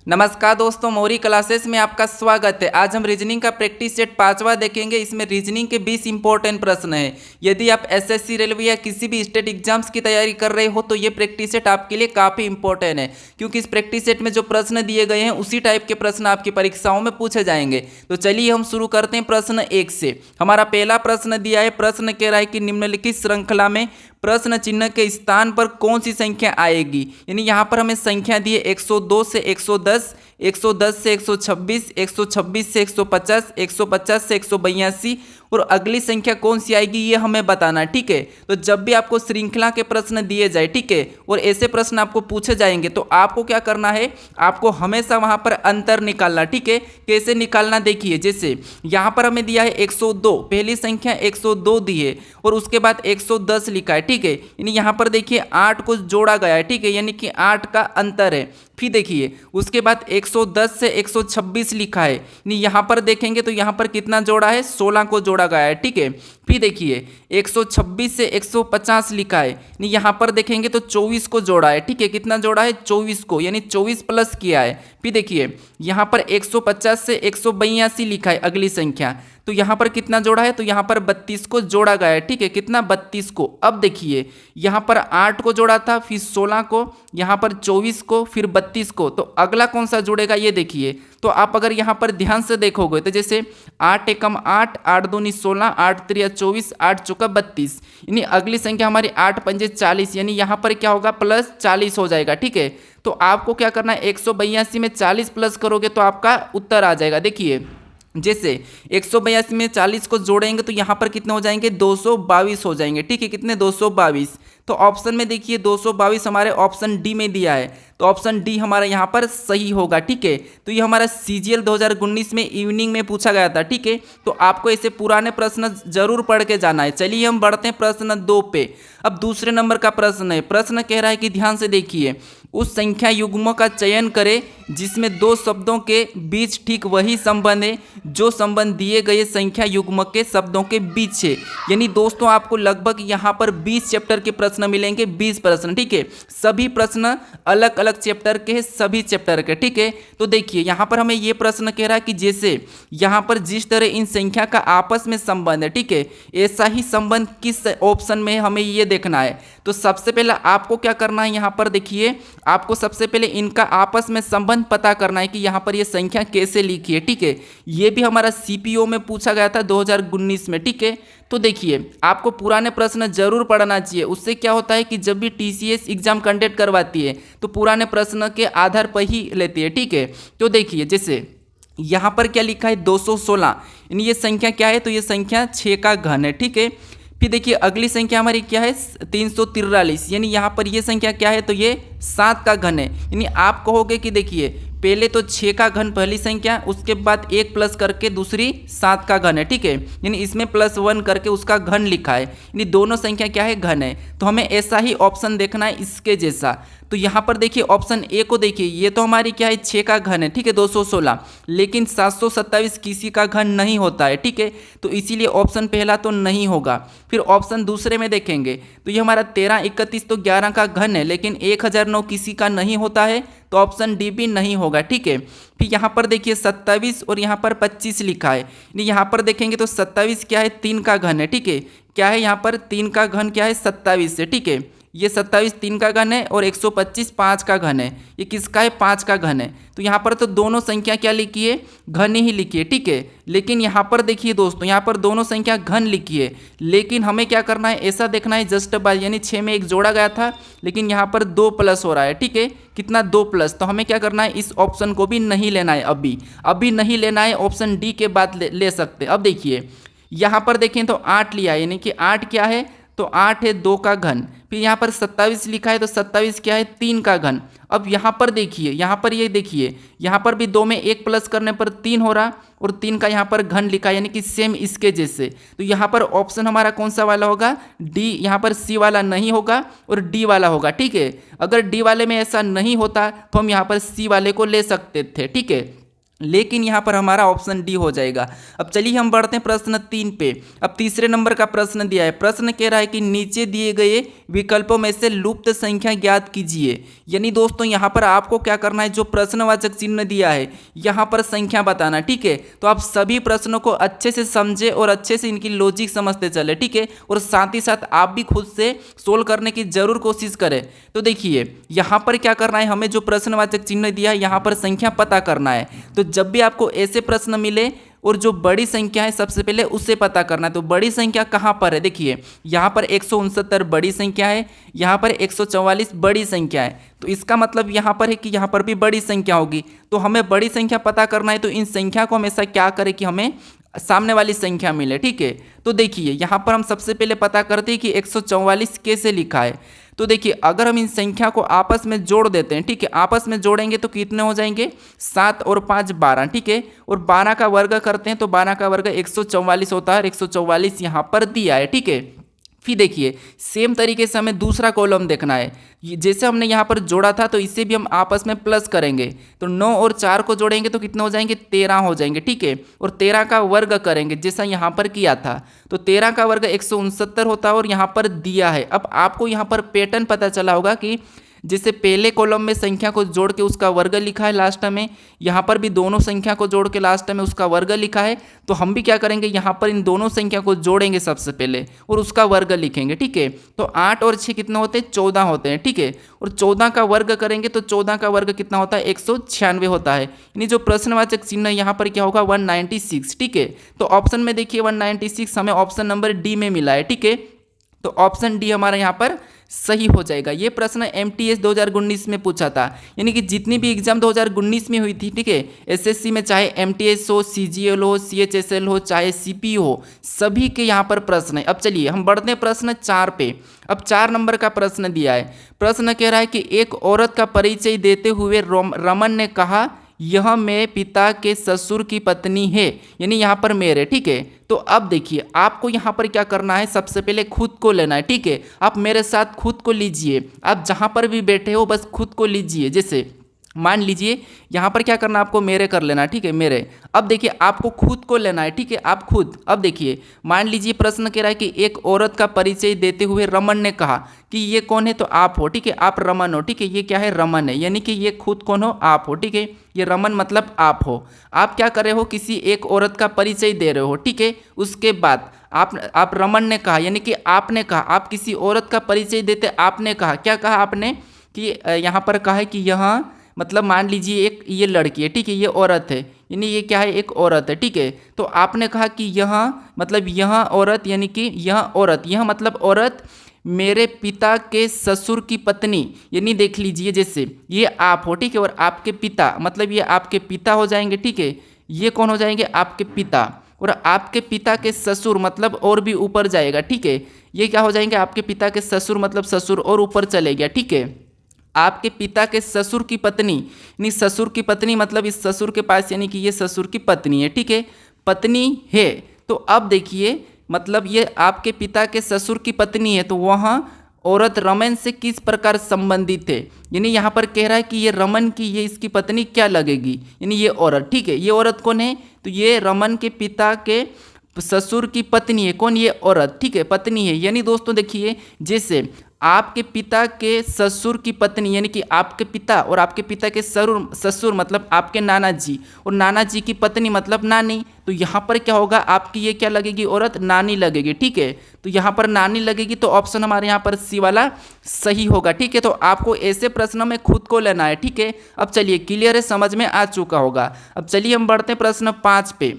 नमस्कार दोस्तों, मौरी क्लासेस में आपका स्वागत है। आज हम रीजनिंग का प्रैक्टिस सेट 5वां देखेंगे। इसमें रीजनिंग के 20 इंपॉर्टेंट प्रश्न हैं। यदि आप एसएससी, रेलवे या किसी भी स्टेट एग्जाम्स की तैयारी कर रहे हो तो ये प्रैक्टिस सेट आपके लिए काफ़ी इंपॉर्टेंट है, क्योंकि इस प्रैक्टिस सेट में जो प्रश्न दिए गए हैं उसी टाइप के प्रश्न आपकी परीक्षाओं में पूछे जाएंगे। तो चलिए हम शुरू करते हैं प्रश्न 1 से। हमारा पहला प्रश्न दिया है। प्रश्न कह रहा है कि निम्नलिखित श्रृंखला में प्रश्न चिन्ह के स्थान पर कौन सी संख्या आएगी। यानी यहाँ पर हमें संख्या दी है 102 से 110, 110 से 126, 126 से 150, 150 से 182 और अगली संख्या कौन सी आएगी ये हमें बताना है। ठीक है, तो जब भी आपको श्रृंखला के प्रश्न दिए जाए, ठीक है, और ऐसे प्रश्न आपको पूछे जाएंगे तो आपको क्या करना है, आपको हमेशा वहां पर अंतर निकालना। ठीक है, कैसे निकालना देखिए। जैसे यहाँ पर हमें दिया है 102, पहली संख्या 102 दी है और उसके बाद 110 लिखा है। ठीक है, यानी यहाँ पर देखिए 8 को जोड़ा गया है। ठीक है, यानी कि 8 का अंतर है। फिर देखिए उसके बाद 110 से 126 लिखा है, यानी यहाँ पर देखेंगे तो यहाँ पर कितना जोड़ा है, 16 को जोड़ा गया है। ठीक है, फिर देखिए 126 से 150 लिखा है, यानी यहाँ पर देखेंगे तो 24 को जोड़ा है। ठीक है, कितना जोड़ा है, 24 को, यानी 24 प्लस किया है। फिर देखिए यहाँ पर 150 से 182 लिखा है अगली संख्या, तो यहाँ पर कितना जोड़ा है, तो यहाँ पर 32 को जोड़ा गया है। ठीक है, कितना, 32 को। अब देखिए यहाँ पर 8 को जोड़ा था, फिर 16 को, यहाँ पर 24 को, फिर 32 को, तो अगला कौन सा जुड़ेगा ये देखिए। तो आप अगर यहाँ पर ध्यान से देखोगे तो जैसे 8 एकम 8, 8 दूनी 16, 8 त्रिया 24, 8 चौका 32, यानी अगली संख्या हमारी 8 पंजे 40, यानी यहाँ पर क्या होगा, प्लस 40 हो जाएगा। ठीक है, तो आपको क्या करना है, 182 में 40 प्लस करोगे तो आपका उत्तर आ जाएगा। देखिए जैसे 182 में 40 को जोड़ेंगे तो यहाँ पर कितने हो जाएंगे, 222 हो जाएंगे। ठीक है, कितने, 222। तो ऑप्शन में देखिए 222 हमारे ऑप्शन डी में दिया है, तो ऑप्शन डी हमारा यहाँ पर सही होगा। ठीक है, तो ये हमारा सीजीएल 2019 में इवनिंग में पूछा गया था। ठीक है, तो आपको ऐसे पुराने प्रश्न जरूर पढ़ के जाना है। चलिए हम बढ़ते हैं प्रश्न 2 पे। अब दूसरे नंबर का प्रश्न है। प्रश्न कह रहा है कि ध्यान से देखिए, उस संख्या युग्म का चयन करें जिसमें दो शब्दों के बीच ठीक वही संबंध है जो संबंध दिए गए संख्या युग्म के शब्दों के बीच है। यानी दोस्तों आपको लगभग यहाँ पर 20 चैप्टर के प्रश्न मिलेंगे, 20 प्रश्न। ठीक है, सभी प्रश्न अलग अलग चैप्टर के, सभी चैप्टर के। ठीक है, तो देखिए यहाँ पर हमें ये प्रश्न कह रहा है कि जैसे यहाँ पर जिस तरह इन संख्या का आपस में संबंध है, ठीक है, ऐसा ही संबंध किस ऑप्शन में हमें ये देखना है। तो सबसे पहले आपको क्या करना है, यहाँ पर देखिए आपको सबसे पहले इनका आपस में संबंध पता करना है कि यहाँ पर ये संख्या कैसे लिखी है। ठीक है, ये भी हमारा सीपीओ में पूछा गया था 2019 में। ठीक है, तो देखिए आपको पुराने प्रश्न जरूर पढ़ना चाहिए। उससे क्या होता है कि जब भी टीसीएस एग्जाम कंडक्ट करवाती है तो पुराने प्रश्न के आधार पर ही लेती है। ठीक है, तो देखिए जैसे यहाँ पर क्या लिखा है, 216, यानी ये संख्या क्या है, तो ये संख्या 6 का घन है। ठीक है, फिर देखिए अगली संख्या हमारी क्या है, 343, यानी यहाँ पर ये संख्या क्या है, तो ये 7 का घन है। यानी आप कहोगे कि देखिए पहले तो 6 का घन पहली संख्या, उसके बाद 1 प्लस करके दूसरी 7 का घन है। ठीक है, यानी इसमें +1 करके उसका घन लिखा है, यानी दोनों संख्या क्या है, घन है। तो हमें ऐसा ही ऑप्शन देखना है इसके जैसा। तो यहाँ पर देखिए ऑप्शन ए को देखिए, ये तो हमारी क्या है, 6 का घन है। ठीक है, 216, लेकिन 727 किसी का घन नहीं होता है। ठीक है, तो इसीलिए ऑप्शन पहला तो नहीं होगा। फिर ऑप्शन दूसरे में देखेंगे तो ये हमारा 13, 31 तो 11 का घन है, लेकिन 1009 किसी का नहीं होता है, तो ऑप्शन डी भी नहीं होगा। ठीक है, फिर यहाँ पर देखिए 27 और यहाँ पर 25 लिखा है, यहाँ पर देखेंगे तो 27 क्या है, 3 का घन है। ठीक है, क्या है यहाँ पर 3 का घन क्या है, 27 है। ठीक है, ये 27 3 का घन है और 125 5 का घन है। ये किसका है, 5 का घन है। तो यहाँ पर तो दोनों संख्या क्या लिखी है, घन ही लिखी है। ठीक है, लेकिन यहाँ पर देखिए दोस्तों, यहाँ पर दोनों संख्या घन लिखी है, लेकिन हमें क्या करना है, ऐसा देखना है जस्ट बाय, यानी 6 में 1 जोड़ा गया था, लेकिन यहाँ पर 2 प्लस हो रहा है। ठीक है, कितना, 2 प्लस। तो हमें क्या करना है, इस ऑप्शन को भी नहीं लेना है, अभी नहीं लेना है, ऑप्शन डी के बाद ले सकते हैं। अब देखिए यहाँ पर देखें तो 8 लिया है, यानी कि 8 क्या है, तो 8 है 2 का घन। फिर यहाँ पर 27 लिखा है, तो 27 क्या है, 3 का घन। अब यहाँ पर देखिए, यहाँ पर ये देखिए, यहाँ पर भी 2 में 1 प्लस करने पर 3 हो रहा, और 3 का यहाँ पर घन लिखा है, यानी कि सेम इसके जैसे। तो यहाँ पर ऑप्शन हमारा कौन सा वाला होगा, डी। यहाँ पर सी वाला नहीं होगा और डी वाला होगा। ठीक है, अगर डी वाले में ऐसा नहीं होता तो हम यहाँ पर सी वाले को ले सकते थे। ठीक है, लेकिन यहाँ पर हमारा ऑप्शन डी हो जाएगा। अब चलिए हम बढ़ते हैं प्रश्न 3 पे। अब तीसरे नंबर का प्रश्न दिया है। प्रश्न कह रहा है कि नीचे दिए गए विकल्पों में से लुप्त संख्या ज्ञात कीजिए। यानी दोस्तों यहाँ पर आपको क्या करना है, जो प्रश्नवाचक चिन्ह दिया है यहाँ पर संख्या बताना, ठीक है। तो आप सभी प्रश्नों को अच्छे से समझे और अच्छे से इनकी लॉजिक समझते चले, ठीक है। और साथ ही साथ आप भी खुद से सोल्व करने की जरूर कोशिश करें। तो देखिए यहाँ पर क्या करना है, हमें जो प्रश्नवाचक चिन्ह दिया है यहाँ पर संख्या पता करना है। तो जब भी आपको ऐसे प्रश्न मिले और जो बड़ी संख्या है सबसे पहले उससे पता करना है। तो बड़ी संख्या कहाँ पर है, देखिए यहाँ पर 169 बड़ी संख्या है, यहाँ पर 144 बड़ी संख्या है। तो इसका मतलब यहाँ पर है कि यहाँ पर भी बड़ी संख्या होगी। तो हमें बड़ी संख्या पता करना है, तो इन संख्या को हमेशा क्या करें कि हमें सामने वाली संख्या मिले, ठीक है। तो देखिए यहाँ पर हम सबसे पहले पता करते हैं कि 144 कैसे लिखा है। तो देखिए अगर हम इन संख्या को आपस में जोड़ देते हैं, ठीक है, आपस में जोड़ेंगे तो कितने हो जाएंगे, 7 और 5 12, ठीक है। और 12 का वर्ग करते हैं तो 12 का वर्ग 144 होता है, 144 यहाँ पर दिया है, ठीक है। फिर देखिए सेम तरीके से हमें दूसरा कॉलम देखना है। जैसे हमने यहाँ पर जोड़ा था तो इसे भी हम आपस में प्लस करेंगे। तो 9 और 4 को जोड़ेंगे तो कितने हो जाएंगे, 13 हो जाएंगे, ठीक है। और 13 का वर्ग करेंगे जैसा यहाँ पर किया था, तो 13 का वर्ग 169 होता है और यहाँ पर दिया है। अब आपको यहाँ पर पैटर्न पता चला होगा कि जैसे पहले कॉलम में संख्या को जोड़ के उसका वर्ग लिखा है लास्ट में, यहाँ पर भी दोनों संख्या को जोड़ के लास्ट में उसका वर्ग लिखा है। तो हम भी क्या करेंगे, यहाँ पर इन दोनों संख्या को जोड़ेंगे सबसे पहले और उसका वर्ग लिखेंगे, ठीक है। तो 8 और 6 कितना होते हैं, 14 होते हैं, ठीक है। और 14 का वर्ग करेंगे तो 14 का वर्ग कितना होता है, 196 होता है। यानी जो प्रश्नवाचक चिन्ह यहाँ पर क्या होगा, 196, ठीक है। तो ऑप्शन में देखिए 196 हमें ऑप्शन नंबर डी में मिला है, ठीक है। तो ऑप्शन डी हमारा यहाँ पर सही हो जाएगा। ये प्रश्न एमटीएस 2019 में पूछा था, यानी कि जितनी भी एग्जाम 2019 में हुई थी, ठीक है, एसएससी में, चाहे एमटीएस हो, सीजीएल हो, सीएचएसएल हो, चाहे सीपी हो, सभी के यहाँ पर प्रश्न है। अब चलिए हम बढ़ते हैं प्रश्न 4 पे। अब 4 नंबर का प्रश्न दिया है। प्रश्न कह रहा है कि एक औरत का परिचय देते हुए रमन ने कहा, यह मेरे पिता के ससुर की पत्नी है, यानी यहाँ पर मेरे, ठीक है। तो अब देखिए आपको यहाँ पर क्या करना है, सबसे पहले खुद को लेना है, ठीक है। आप मेरे साथ खुद को लीजिए, आप जहाँ पर भी बैठे हो बस खुद को लीजिए। जैसे मान लीजिए यहाँ पर क्या करना, आपको मेरे कर लेना, ठीक है, मेरे। अब देखिए आपको खुद को लेना है, ठीक है, आप खुद। अब देखिए मान लीजिए प्रश्न कह रहा है कि एक औरत का परिचय देते हुए रमन ने कहा कि ये कौन है, तो आप हो, ठीक है, आप रमन हो, ठीक है। ये क्या है, रमन है, यानी कि ये खुद कौन हो, आप हो, ठीक है। ये रमन मतलब आप हो। आप क्या कर रहे हो, किसी एक औरत का परिचय दे रहे हो, ठीक है। उसके बाद आप रमन ने कहा, यानी कि आपने कहा, आप किसी औरत का परिचय देते, आपने कहा, क्या कहा आपने, कि यहाँ पर कहा है कि यहाँ मतलब मान लीजिए एक ये लड़की है, ठीक है, ये औरत है, यानी ये क्या है, एक औरत है, ठीक है। तो आपने कहा कि यहाँ मतलब यहाँ औरत, यानी कि यहाँ औरत, यहाँ मतलब औरत मेरे पिता के ससुर की पत्नी, यानी देख लीजिए जैसे ये आप हो, ठीक है। और आपके पिता मतलब ये आपके पिता हो जाएंगे, ठीक है। ये कौन हो जाएंगे, आपके पिता। और आपके पिता के ससुर मतलब और भी ऊपर जाएगा, ठीक है। ये क्या हो जाएंगे, आपके पिता के ससुर मतलब ससुर और ऊपर चले गया, ठीक है। आपके पिता के ससुर की पत्नी, यानी ससुर की पत्नी मतलब इस ससुर के पास, यानी कि ये ससुर की पत्नी है, ठीक है, पत्नी है। तो अब देखिए मतलब ये आपके पिता के ससुर की पत्नी है, तो वहाँ औरत रमन से किस प्रकार संबंधित है, यानी यहाँ पर कह रहा है कि ये रमन की ये इसकी पत्नी क्या लगेगी, यानी ये औरत, ठीक है। ये औरत कौन है, तो ये रमन के पिता के ससुर की पत्नी है, कौन, ये औरत, ठीक है, पत्नी है। यानी दोस्तों देखिए जैसे आपके पिता के ससुर की पत्नी, यानी कि आपके पिता और आपके पिता के ससुर मतलब आपके नाना जी, और नाना जी की पत्नी मतलब नानी। तो यहाँ पर क्या होगा, आपकी ये क्या लगेगी, औरत नानी लगेगी, ठीक है। तो यहाँ पर नानी लगेगी, तो ऑप्शन हमारे यहाँ पर सी वाला सही होगा, ठीक है। तो आपको ऐसे प्रश्नों में खुद को लेना है, ठीक है। अब चलिए क्लियर है, समझ में आ चुका होगा। अब चलिए हम बढ़ते हैं प्रश्न 5 पे।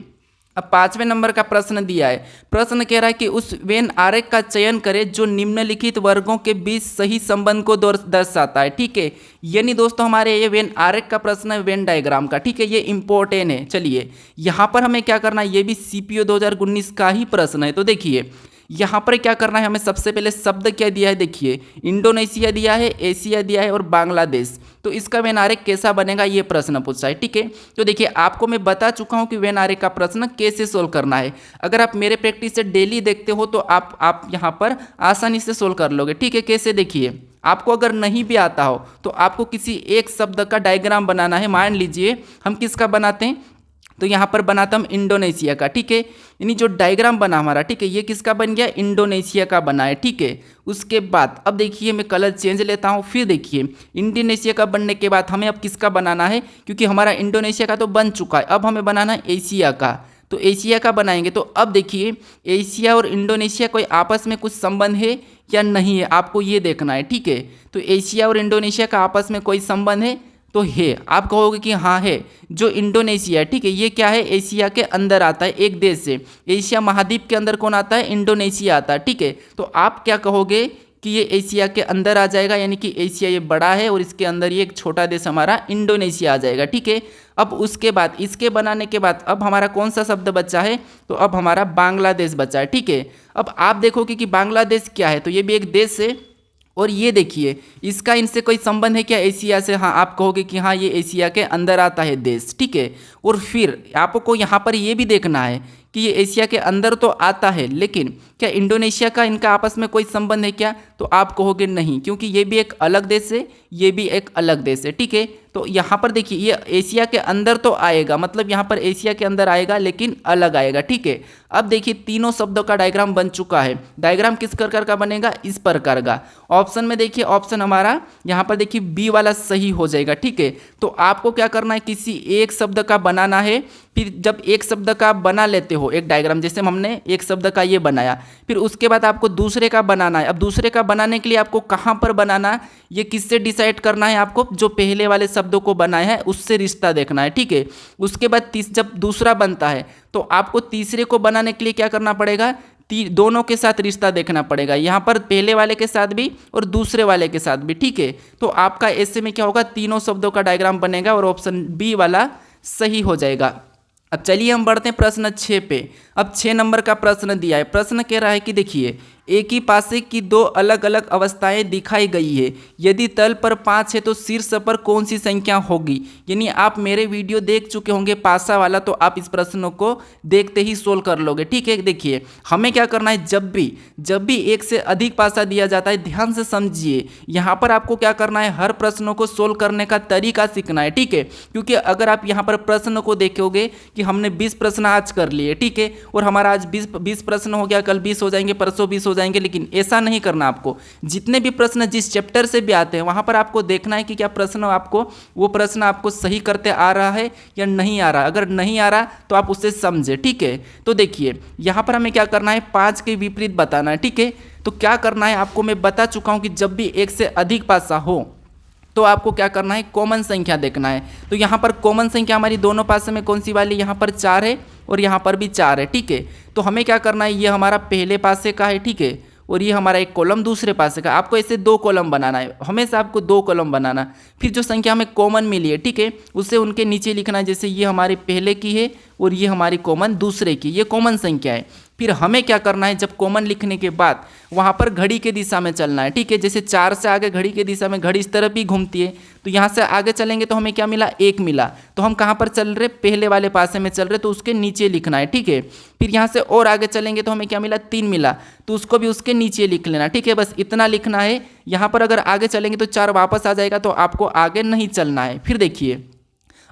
अब 5वें नंबर का प्रश्न दिया है। प्रश्न कह रहा है कि उस वेन आरेख का चयन करें जो निम्नलिखित वर्गों के बीच सही संबंध को दर्शाता है, ठीक है। यानी दोस्तों हमारे ये वेन आरेख का प्रश्न है, वेन डायग्राम का, ठीक है, ये इंपॉर्टेंट है। चलिए यहाँ पर हमें क्या करना है, ये भी सीपीओ 2019 का ही प्रश्न है। तो देखिए यहाँ पर क्या करना है, हमें सबसे पहले शब्द क्या दिया है, देखिए इंडोनेशिया दिया है, एशिया दिया है और बांग्लादेश। तो इसका वेन आरेख कैसा बनेगा, ये प्रश्न पूछा है, ठीक है। तो देखिए आपको मैं बता चुका हूँ कि वेन आरेख का प्रश्न कैसे सोल्व करना है। अगर आप मेरे प्रैक्टिस से डेली देखते हो तो आप यहाँ पर आसानी से सोल्व कर लोगे, ठीक है। कैसे, देखिए आपको अगर नहीं भी आता हो तो आपको किसी एक शब्द का डायग्राम बनाना है। मान लीजिए हम किसका बनाते हैं, तो यहाँ पर बनाता हम इंडोनेशिया का, ठीक है। यानी जो डायग्राम बना हमारा, ठीक है, ये किसका बन गया, इंडोनेशिया का बना है, ठीक है। उसके बाद अब देखिए मैं कलर चेंज लेता हूँ, फिर देखिए इंडोनेशिया का बनने के बाद हमें अब किसका बनाना है, क्योंकि हमारा इंडोनेशिया का तो बन चुका है, अब हमें बनाना है एशिया का। तो एशिया का बनाएंगे तो अब देखिए एशिया और इंडोनेशिया कोई आपस में कुछ संबंध है या नहीं है, आपको ये देखना है, ठीक है। तो एशिया और इंडोनेशिया का आपस में कोई संबंध है तो है, आप कहोगे कि हाँ है। जो इंडोनेशिया है, ठीक है, ये क्या है, एशिया के अंदर आता है एक देश से। एशिया महाद्वीप के अंदर कौन आता है, इंडोनेशिया आता है, ठीक है। तो आप क्या कहोगे कि ये एशिया के अंदर आ जाएगा, यानी कि एशिया ये बड़ा है और इसके अंदर ये एक छोटा देश हमारा इंडोनेशिया आ जाएगा, ठीक है। अब उसके बाद इसके बनाने के बाद अब हमारा कौन सा शब्द बचा है, तो अब हमारा बांग्लादेश बचा है, ठीक है। अब आप देखोगे कि बांग्लादेश क्या है, तो ये भी एक देश है और ये देखिए इसका इनसे कोई संबंध है क्या, एशिया से, हाँ आप कहोगे कि हाँ ये एशिया के अंदर आता है देश, ठीक है। और फिर आपको यहाँ पर ये भी देखना है कि ये एशिया के अंदर तो आता है, लेकिन क्या इंडोनेशिया का इनका आपस में कोई संबंध है क्या, तो आप कहोगे नहीं, क्योंकि ये भी एक अलग देश है, ये भी एक अलग देश है, ठीक है। तो यहाँ पर देखिए ये एशिया के अंदर तो आएगा, मतलब यहाँ पर एशिया के अंदर आएगा लेकिन अलग आएगा, ठीक है। अब देखिए तीनों शब्दों का डायग्राम बन चुका है। डायग्राम किस प्रकार का बनेगा, इस प्रकार का। ऑप्शन में देखिए ऑप्शन हमारा यहाँ पर देखिए बी वाला सही हो जाएगा, ठीक है। तो आपको क्या करना है, किसी एक शब्द का बनाना है। फिर जब एक शब्द का बना लेते हो एक डायग्राम, जैसे हमने एक शब्द का ये बनाया, फिर उसके बाद आपको दूसरे का बनाना है। अब दूसरे का बनाने के लिए आपको कहाँ पर बनाना है, ये किससे डिसाइड करना है, आपको जो पहले वाले शब्दों को बनाया है उससे रिश्ता देखना है, ठीक है। उसके बाद जब दूसरा बनता है तो आपको तीसरे को बनाने के लिए क्या करना पड़ेगा, दोनों के साथ रिश्ता देखना पड़ेगा, यहाँ पर पहले वाले के साथ भी और दूसरे वाले के साथ भी, ठीक है। तो आपका ऐसे में क्या होगा, तीनों शब्दों का डायग्राम बनेगा और ऑप्शन बी वाला सही हो जाएगा। अब चलिए हम बढ़ते हैं प्रश्न 6 पे। अब 6 नंबर का प्रश्न दिया है। प्रश्न कह रहा है कि देखिए एक ही पासे की दो अलग अलग अवस्थाएं दिखाई गई है, यदि तल पर 5 है तो शीर्ष पर कौन सी संख्या होगी। यानी आप मेरे वीडियो देख चुके होंगे पासा वाला, तो आप इस प्रश्न को देखते ही सोल्व कर लोगे, ठीक है। देखिए हमें क्या करना है, जब भी एक से अधिक पासा दिया जाता है, ध्यान से समझिए, यहाँ पर आपको क्या करना है, हर प्रश्नों को सोल्व करने का तरीका सीखना है, ठीक है। क्योंकि अगर आप यहाँ पर प्रश्न को देखोगे कि हमने 20 प्रश्न आज कर लिए, ठीक है, और हमारा आज 20 प्रश्न हो गया, कल 20 हो जाएंगे, परसों 20 हो जाएंगे, लेकिन ऐसा नहीं करना। आपको जितने भी प्रश्न जिस चैप्टर से भी आते हैं वहां पर आपको देखना है कि क्या प्रश्न आपको वो प्रश्न आपको सही करते आ रहा है या नहीं आ रहा। अगर नहीं आ रहा तो आप उससे समझे, ठीक है। तो देखिए यहां पर हमें क्या करना है, 5 के विपरीत बताना है, ठीक है। तो क्या करना है, आपको मैं बता चुका हूं कि जब भी एक से अधिक पासा हो तो आपको क्या करना है, कॉमन संख्या देखना है। तो यहाँ पर कॉमन संख्या हमारी दोनों पासे में कौन सी वाली, यहाँ पर 4 है और यहाँ पर भी 4 है, ठीक है। तो हमें क्या करना है, ये हमारा पहले पासे का है, ठीक है, और ये हमारा एक कॉलम दूसरे पासे का। आपको ऐसे 2 कॉलम बनाना है, हमेशा आपको 2 कॉलम बनाना। फिर जो संख्या हमें कॉमन मिली है, ठीक है, उससे उनके नीचे लिखना है, जैसे ये हमारी पहले की है और ये हमारी कॉमन दूसरे की, ये कॉमन संख्या है। फिर हमें क्या करना है, जब कॉमन लिखने के बाद वहाँ पर घड़ी के दिशा में चलना है, ठीक है। जैसे 4 से आगे घड़ी के दिशा में, घड़ी इस तरफ ही घूमती है, तो यहाँ से आगे चलेंगे तो हमें क्या मिला, 1 मिला। तो हम कहाँ पर चल रहे, पहले वाले पासे में चल रहे, तो उसके नीचे लिखना है, ठीक है। फिर यहाँ से और आगे चलेंगे तो हमें क्या मिला, 3 मिला, तो उसको भी उसके नीचे लिख लेना, ठीक है। बस इतना लिखना है। यहाँ पर अगर आगे चलेंगे तो 4 वापस आ जाएगा, तो आपको आगे नहीं चलना है। फिर देखिए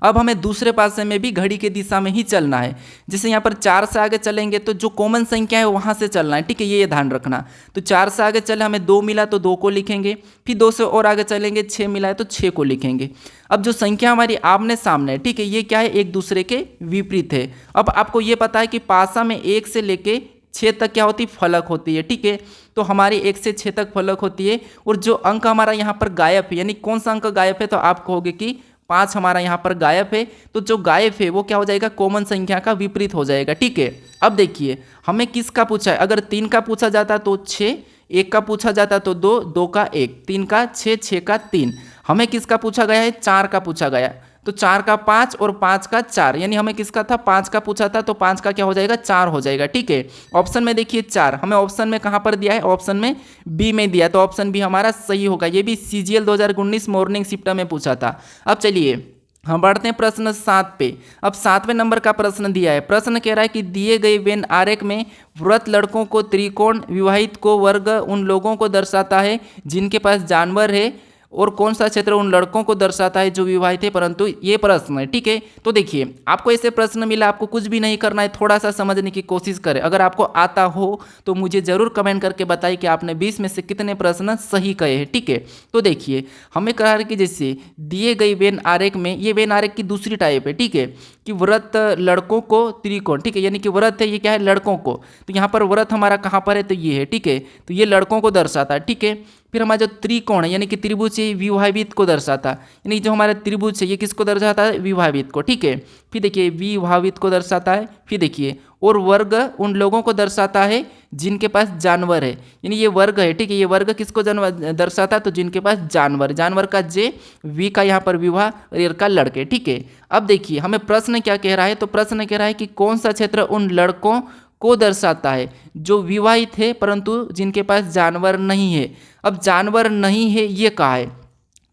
अब हमें दूसरे पासे में भी घड़ी के दिशा में ही चलना है। जैसे यहाँ पर 4 से आगे चलेंगे तो जो कॉमन संख्या है वहाँ से चलना है, ठीक है, ये ध्यान रखना। तो 4 से आगे चले, हमें 2 मिला तो 2 को लिखेंगे। फिर 2 से और आगे चलेंगे, 6 मिला है तो 6 को लिखेंगे। अब जो संख्या हमारी आमने सामने है, ठीक है, ये क्या है, एक दूसरे के विपरीत है। अब आपको ये पता है कि पासा में 1 से लेके 6 तक क्या होती, फलक होती है, ठीक है। तो हमारी 1 से 6 तक फलक होती है, और जो अंक हमारा यहाँ पर गायब है, यानी कौन सा अंक गायब है, तो आप कहोगे कि 5 हमारा यहाँ पर गायब है। तो जो गायब है वो क्या हो जाएगा, कॉमन संख्या का विपरीत हो जाएगा, ठीक है। अब देखिए हमें किसका पूछा है, अगर 3 का पूछा जाता तो 6, 1 का पूछा जाता तो 2, 2 का 1, 3 का 6, 6 का 3। हमें किसका पूछा गया है, 4 का पूछा गया, तो 4 का 5 और 5 का 4, यानी हमें किसका था, 5 का पूछा था, तो 5 का क्या हो जाएगा, 4 हो जाएगा, ठीक है। ऑप्शन में देखिए 4, हमें ऑप्शन में कहाँ पर दिया है, ऑप्शन में बी में दिया, तो ऑप्शन बी हमारा सही होगा। ये भी CGL 2019 मॉर्निंग शिफ्ट में पूछा था। अब चलिए हम बढ़ते हैं प्रश्न 7 पे। अब 7वें नंबर का प्रश्न दिया है। प्रश्न कह रहा है कि दिए गए वेन आरेख में वृत्त लड़कों को त्रिकोण, विवाहित को वर्ग उन लोगों को दर्शाता है जिनके पास जानवर है और कौन सा क्षेत्र उन लड़कों को दर्शाता है जो विवाहित है परंतु ये प्रश्न है, ठीक है। तो देखिए आपको ऐसे प्रश्न मिला, आपको कुछ भी नहीं करना है, थोड़ा सा समझने की कोशिश करें। अगर आपको आता हो तो मुझे जरूर कमेंट करके बताइए कि आपने 20 में से कितने प्रश्न सही कहे हैं, ठीक है। तो देखिए हमें कहा है कि जैसे दिए गई वेन आरेख में, ये वेन आरेख की दूसरी टाइप है, ठीक है, कि व्रत लड़कों को त्रिकोण, ठीक है, यानी कि व्रत है ये क्या है, लड़कों को। तो यहाँ पर व्रत हमारा कहाँ पर है, तो ये है, ठीक है। तो ये लड़कों को दर्शाता है, ठीक है। फिर हमारा जो त्रिकोण है यानी कि त्रिभुज है, विवाहित को दर्शाता है, यानी जो हमारा त्रिभुज है ये किसको दर्शाता है, विवाहित को, ठीक है। फिर देखिए विवाहित को दर्शाता है। फिर देखिए और वर्ग उन लोगों को दर्शाता है जिनके पास जानवर है, यानी ये वर्ग है, ठीक है। ये वर्ग किसको दर्शाता है, तो जिनके पास जानवर, जानवर का जे, वी का यहाँ पर विवाह और एर का लड़के, ठीक है। अब देखिए हमें प्रश्न क्या कह रहा है, तो प्रश्न कह रहा है कि कौन सा क्षेत्र उन लड़कों को दर्शाता है जो विवाहित है परंतु जिनके पास जानवर नहीं है। अब जानवर नहीं है ये कहा है,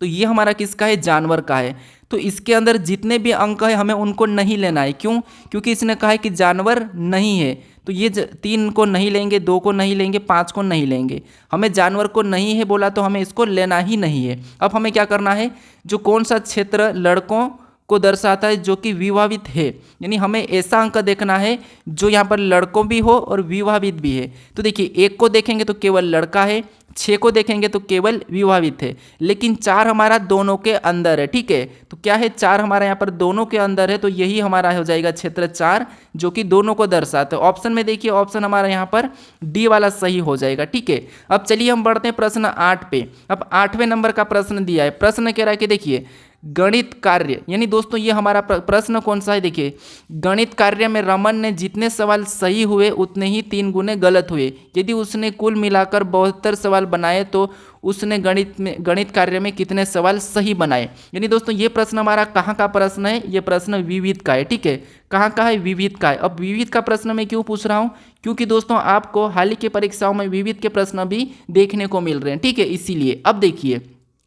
तो ये हमारा किसका है, जानवर का है। तो इसके अंदर जितने भी अंक है हमें उनको नहीं लेना है, क्यों, क्योंकि इसने कहा है कि जानवर नहीं है। तो ये 3 को नहीं लेंगे, 2 को नहीं लेंगे, 5 को नहीं लेंगे, हमें जानवर को नहीं है बोला तो हमें इसको लेना ही नहीं है। अब हमें क्या करना है, जो कौन सा क्षेत्र लड़कों को दर्शाता है जो कि विवाहित है, यानी हमें ऐसा अंक देखना है जो यहाँ पर लड़कों भी हो और विवाहित भी है। तो देखिए 1 को देखेंगे तो केवल लड़का है, 6 को देखेंगे तो केवल विवाहित है, लेकिन 4 हमारा दोनों के अंदर है, ठीक है। तो क्या है, 4 हमारा यहाँ पर दोनों के अंदर है, तो यही हमारा हो जाएगा क्षेत्र 4 जो कि दोनों को दर्शाता है। ऑप्शन में देखिए ऑप्शन हमारा यहाँ पर डी वाला सही हो जाएगा, ठीक है। अब चलिए हम बढ़ते हैं प्रश्न 8 पे। अब 8वें नंबर का प्रश्न दिया है, प्रश्न कह रहा है कि देखिए गणित कार्य, यानी दोस्तों ये हमारा प्रश्न कौन सा है, देखिए गणित कार्य में रमन ने जितने सवाल सही हुए उतने ही 3 गुने गलत हुए। यदि उसने कुल मिलाकर 72 सवाल बनाए तो उसने गणित कार्य में कितने सवाल सही बनाए। यानी दोस्तों ये प्रश्न हमारा कहाँ का प्रश्न है, ये प्रश्न विविध का है, ठीक है। कहाँ का है, विविध का है। अब विविध का प्रश्न मैं क्यों पूछ रहा हूँ, क्योंकि दोस्तों आपको हाल ही की परीक्षाओं में विविध के प्रश्न भी देखने को मिल रहे हैं, ठीक है, इसीलिए। अब देखिए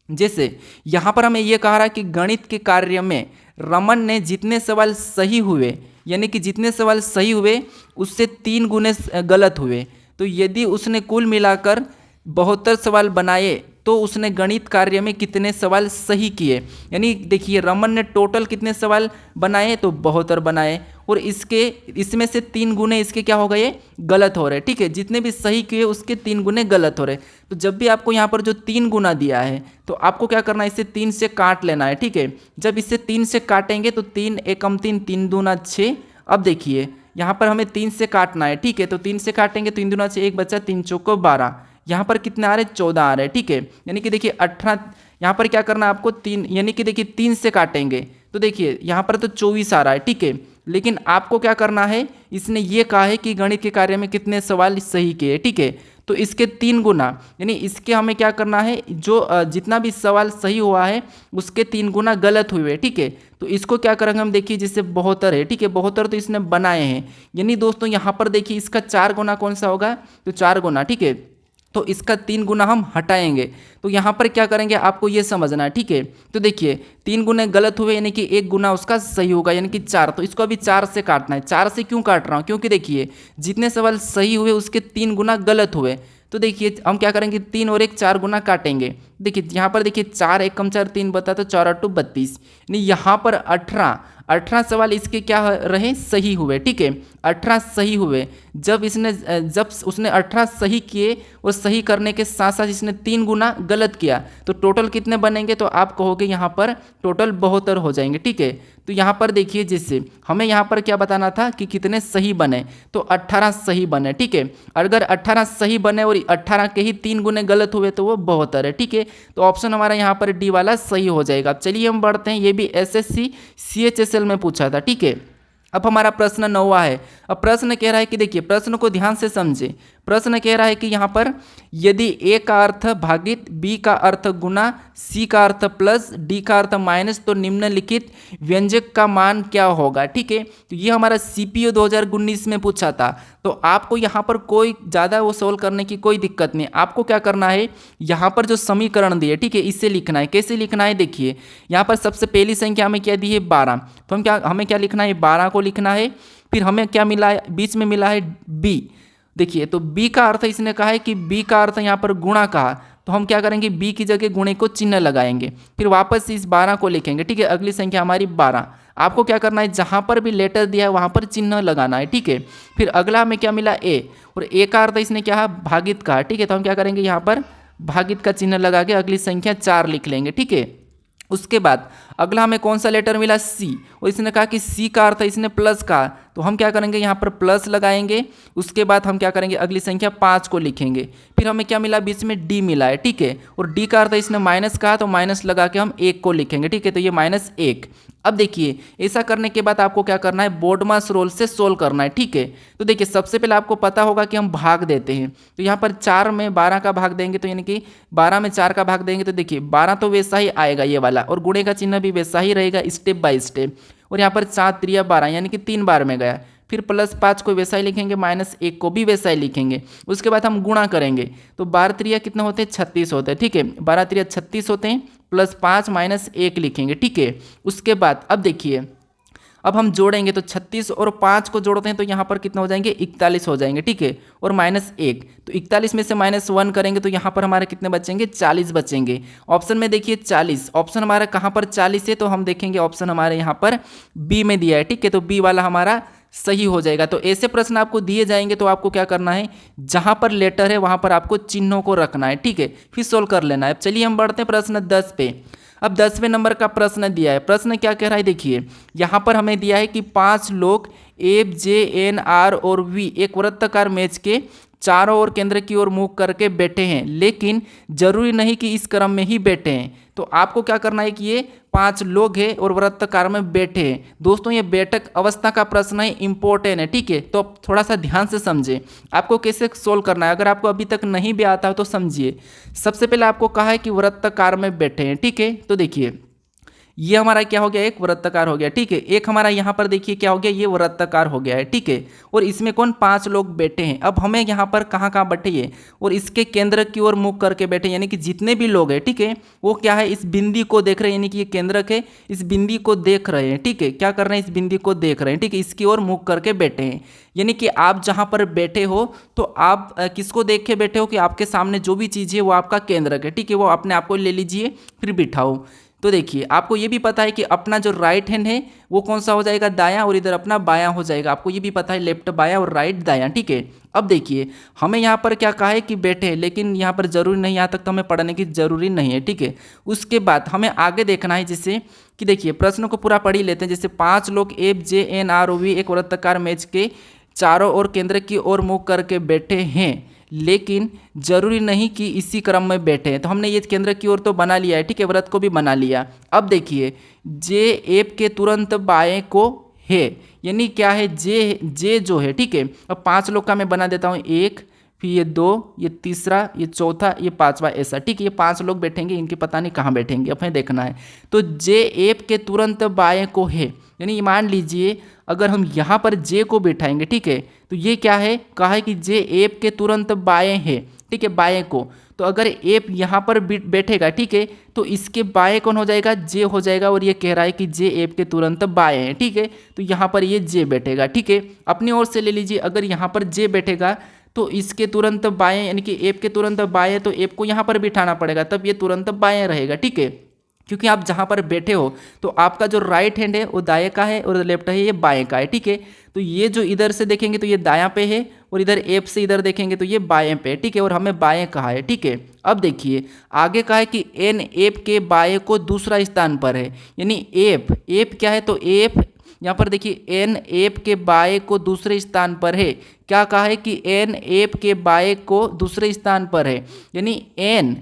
जैसे यहाँ पर हमें यह कहा रहा है कि गणित के कार्य में रमन ने जितने सवाल सही हुए, यानी कि जितने सवाल सही हुए उससे 3 गुने गलत हुए। तो यदि उसने कुल मिलाकर 72 सवाल बनाए तो उसने गणित कार्य में कितने सवाल सही किए। यानी देखिए रमन ने टोटल कितने सवाल बनाए, तो 72 बनाए, और इसमें से 3 गुने इसके क्या हो गए, गलत हो रहे, ठीक है। जितने भी सही किए उसके 3 गुने गलत हो रहे। तो जब भी आपको यहाँ पर जो 3 गुना दिया है तो आपको क्या करना है, इसे 3 से काट लेना है, ठीक है। जब इसे 3 से काटेंगे तो 3 एकम 3, 3 दूना 6। अब देखिए यहाँ पर हमें 3 से काटना है, ठीक है। तो 3 से काटेंगे, 3 दूना 6, 1 बचा, 3 चौको 12, यहाँ पर कितने आ रहे, 14 आ रहे, ठीक है। यानी कि देखिए 18, यहाँ पर क्या करना है आपको 3, यानी कि देखिए 3 से काटेंगे तो देखिए यहाँ पर तो 24 आ रहा है, ठीक है। लेकिन आपको क्या करना है, इसने ये कहा है कि गणित के कार्य में कितने सवाल सही किए, ठीक है। तो इसके 3 गुना, यानी इसके हमें क्या करना है, जो जितना भी सवाल सही हुआ है उसके 3 गुना गलत हुए, ठीक है। तो इसको क्या करेंगे हम, देखिए जिससे 72 है, ठीक है, 72 तो इसने बनाए हैं। यानी दोस्तों यहाँ पर देखिए इसका 4 गुना कौन सा होगा, तो 4 गुना, ठीक है। तो इसका 3 गुना हम हटाएंगे, तो यहाँ पर क्या करेंगे आपको ये समझना है, ठीक है। तो देखिए 3 गुने गलत हुए यानी कि 1 गुना उसका सही होगा, यानी कि 4। तो इसको अभी 4 से काटना है। 4 से क्यों काट रहा हूँ, क्योंकि देखिए जितने सवाल सही हुए उसके 3 गुना गलत हुए। तो देखिए हम क्या करेंगे, 3 और 1 4 गुना काटेंगे। देखिए यहाँ पर देखिए 4 1 कम 4 3 बता, तो 4 8 32, यानी यहाँ पर 18 सवाल इसके क्या रहे, सही हुए, ठीक है। 18 सही हुए। जब उसने 18 सही किए और सही करने के साथ साथ इसने 3 गुना गलत किया, तो टोटल कितने बनेंगे, तो आप कहोगे यहाँ पर टोटल 72 हो जाएंगे, ठीक है। तो यहाँ पर देखिए जिससे हमें यहाँ पर क्या बताना था कि कितने सही बने, तो 18 सही बने, ठीक है। अगर 18 सही बने और 18 के ही 3 गुने गलत हुए तो वो 72 है, ठीक है। तो ऑप्शन हमारा यहाँ पर डी वाला सही हो जाएगा। अब चलिए हम बढ़ते हैं, ये भी एसएससी CHSL में पूछा था, ठीक है। अब हमारा प्रश्न 9वां है। अब प्रश्न कह रहा है कि देखिए प्रश्न को ध्यान से समझे। प्रश्न कह रहा है कि यहाँ पर यदि ए का अर्थ भागित बी का अर्थ गुना सी का अर्थ प्लस डी का अर्थ माइनस तो निम्नलिखित व्यंजक का मान क्या होगा, ठीक है। तो ये हमारा CPO 2019 में पूछा था। तो आपको यहाँ पर कोई ज़्यादा वो सोल्व करने की कोई दिक्कत नहीं। आपको क्या करना है, यहाँ पर जो समीकरण दिए, ठीक है, इससे लिखना है। कैसे लिखना है, देखिए यहाँ पर सबसे पहली संख्या हमें क्या दी है, 12। तो हमें क्या लिखना है, 12 को लिखना है। फिर हमें क्या मिला है, बीच में मिला है बी। देखिए तो बी का अर्थ इसने कहा है कि बी का अर्थ यहाँ पर गुणा कहा, तो हम क्या करेंगे, बी की जगह गुणे को चिन्ह लगाएंगे, फिर वापस इस 12 को लिखेंगे। ठीक है, अगली संख्या हमारी 12। आपको क्या करना है, जहाँ पर भी लेटर दिया है वहाँ पर चिन्ह लगाना है। ठीक है, फिर अगला हमें क्या मिला, ए, और ए का अर्थ इसने क्या है, भागित का। ठीक है, तो हम क्या करेंगे, यहाँ पर भागित का चिन्ह लगा के अगली संख्या 4 लिख लेंगे। ठीक है, उसके बाद अगला हमें कौन सा लेटर मिला, सी, और इसने कहा कि सी का अर्थ है इसने प्लस का, तो हम क्या करेंगे, यहाँ पर प्लस लगाएंगे। उसके बाद हम क्या करेंगे, अगली संख्या 5 को लिखेंगे। फिर हमें क्या मिला, बीच में डी मिला है। ठीक है, और डी का अर्थ है इसने माइनस कहा, तो माइनस लगा के हम 1 को लिखेंगे। ठीक है, तो ये -1। अब देखिए, ऐसा करने के बाद आपको क्या करना है, बोडमास रूल से सोल्व करना है। ठीक है, तो देखिए सबसे पहले आपको पता होगा कि हम भाग देते हैं, तो यहाँ पर 4 में 12 का भाग देंगे, तो यानी कि 12 में 4 का भाग देंगे, तो देखिए 12 तो वैसा ही आएगा ये वाला, और गुणे का चिन्ह भी वैसा ही रहेगा स्टेप बाय स्टेप। और यहाँ पर 4 3 12 यानी कि 3 बार में गया। फिर +5 को वैसा ही लिखेंगे, -1 को भी वैसा ही लिखेंगे। उसके बाद हम गुणा करेंगे, तो 12 3 कितने होते हैं, 36 होते हैं। ठीक है, 12 3 36 होते हैं, +5 -1 लिखेंगे। ठीक है, उसके बाद अब देखिए, अब हम जोड़ेंगे तो 36 और 5 को जोड़ते हैं तो यहाँ पर कितना हो जाएंगे, 41 हो जाएंगे। ठीक है, और -1, तो 41 में से -1 करेंगे तो यहाँ पर हमारे कितने बचेंगे, 40 बचेंगे। ऑप्शन में देखिए 40, ऑप्शन हमारा कहाँ पर 40 है, तो हम देखेंगे ऑप्शन हमारे यहाँ पर बी में दिया है। ठीक है, तो बी वाला हमारा सही हो जाएगा। तो ऐसे प्रश्न आपको दिए जाएंगे तो आपको क्या करना है, जहाँ पर लेटर है वहाँ पर आपको चिन्हों को रखना है। ठीक है, फिर सोल्व कर लेना है। अब चलिए हम बढ़ते हैं प्रश्न 10 पे। अब 10वें नंबर का प्रश्न दिया है। प्रश्न क्या कह रहा है, देखिए यहाँ पर हमें दिया है कि 5 लोग एफ, जे, एन, आर और वी एक वृत्ताकार मेज के चारों ओर केंद्र की ओर मुख करके बैठे हैं, लेकिन जरूरी नहीं कि इस क्रम में ही बैठे हैं। तो आपको क्या करना है कि ये 5 लोग हैं और वृत्ताकार में बैठे हैं। दोस्तों ये बैठक अवस्था का प्रश्न है, इंपॉर्टेंट है। ठीक है, तो आप थोड़ा सा ध्यान से समझें आपको कैसे सोल्व करना है। अगर आपको अभी तक नहीं भी आता है तो समझिए। सबसे पहले आपको कहा है कि वृत्ताकार में बैठे हैं। ठीक है, तो देखिए ये हमारा क्या हो गया, एक वृत्ताकार हो गया। ठीक है, एक हमारा यहाँ पर देखिए क्या हो गया, ये वृत्ताकार हो गया है। ठीक है, और इसमें कौन, 5 लोग बैठे हैं। अब हमें यहाँ पर कहाँ कहाँ बैठे ये, और इसके केंद्र की ओर मुख करके बैठे, यानी कि जितने भी लोग हैं, ठीक है, वो क्या है, इस बिंदी को देख रहे हैं, यानी कि ये केंद्रक है, इस बिंदी को देख रहे हैं। ठीक है, क्या कर रहे हैं, इस बिंदी को देख रहे हैं। ठीक है, इसकी ओर मुख करके बैठे हैं। यानी कि आप जहाँ पर बैठे हो तो आप किसको देख के बैठे हो, कि आपके सामने जो भी चीज़ है वो आपका केंद्रक है। ठीक है, वो अपने आप को ले लीजिए, फिर बिठाओ। तो देखिए आपको ये भी पता है कि अपना जो राइट हैंड है वो कौन सा हो जाएगा, दायां, और इधर अपना बायां हो जाएगा। आपको ये भी पता है लेफ्ट बायां और राइट दायां। ठीक है, अब देखिए हमें यहाँ पर क्या कहा है कि बैठे हैं, लेकिन यहाँ पर जरूरी नहीं, यहाँ तक तो हमें पढ़ने की जरूरी नहीं है। ठीक है, उसके बाद हमें आगे देखना है, जैसे कि देखिए प्रश्न को पूरा पढ़ ही लेते हैं। जैसे 5 लोग F, J, N, R, O, V एक वृत्ताकार मेज के चारों ओर केंद्र की ओर मुख करके बैठे हैं, लेकिन जरूरी नहीं कि इसी क्रम में बैठे हैं। तो हमने ये केंद्र की ओर तो बना लिया है। ठीक है, वृत्त को भी बना लिया। अब देखिए जे एफ के तुरंत बाएं को है, यानी क्या है, जे जो है। ठीक है, अब 5 लोग का मैं बना देता हूँ, 1, फिर ये 2, ये तीसरा, ये चौथा, ये 5वां, ऐसा। ठीक है, ये 5 लोग बैठेंगे, इनके पता नहीं कहाँ बैठेंगे, अब हमें देखना है। तो जे एफ के तुरंत बाएं को है, यानी मान लीजिए अगर हम यहाँ पर जे को बैठाएंगे, ठीक है, तो ये क्या है, कहा है कि जे एफ के तुरंत बाएं है। ठीक है, बाएं को, तो अगर एफ यहाँ पर बैठेगा, ठीक है, तो इसके बाएं कौन हो जाएगा, जे हो जाएगा। और ये कह रहा है कि जे एफ के तुरंत बाएं है। ठीक है, तो यहाँ पर ये जे बैठेगा। ठीक है, अपनी ओर से ले लीजिए, अगर यहाँ पर जे बैठेगा तो इसके तुरंत बाएं, यानी कि एफ के तुरंत बाएं, तो एफ को यहाँ पर बिठाना पड़ेगा, तब ये तुरंत बाएं रहेगा। ठीक है, क्योंकि आप जहाँ पर बैठे हो तो आपका जो राइट हैंड है वो दाएं का है और लेफ्ट है ये बाएं का है। ठीक है, तो ये जो इधर से देखेंगे तो ये दायां पे है, और इधर एफ से इधर देखेंगे तो ये बाएं पे है। ठीक है, और हमें बाएं कहा है। ठीक है, अब देखिए आगे कहा है कि एन एफ के बाएं को दूसरा स्थान पर है, यानी एफ क्या है, तो एफ यहाँ पर देखिए एन एफ के बाएं को दूसरे स्थान पर है। क्या कहा है कि एन एफ के बाएं को दूसरे स्थान पर है, यानी एन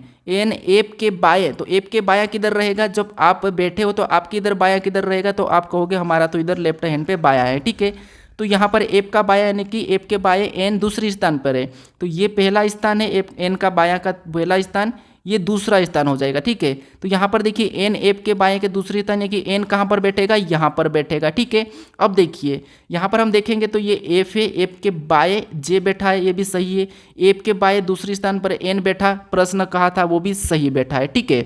एफ के बाएं, तो एफ के बायां किधर रहेगा, जब आप बैठे हो तो आपके इधर बायां किधर रहेगा, तो आप कहोगे हमारा तो इधर लेफ्ट हैंड पे बायां है। ठीक है, तो यहाँ पर एफ का बायां, यानी कि एफ के बाएं एन दूसरे स्थान पर है, तो ये पहला स्थान है, एफ एन का बायां का पहला स्थान, ये दूसरा स्थान हो जाएगा। ठीक है, तो यहाँ पर देखिए एन एफ के बाएं के दूसरे स्थान, यानी कि एन कहाँ पर बैठेगा, यहाँ पर बैठेगा। ठीक है, अब देखिए यहाँ पर हम देखेंगे तो ये एफ है, एफ के बाएं जे बैठा है, ये भी सही है। एफ के बाएं दूसरे स्थान पर एन बैठा, प्रश्न कहा था वो भी सही बैठा है। ठीक है,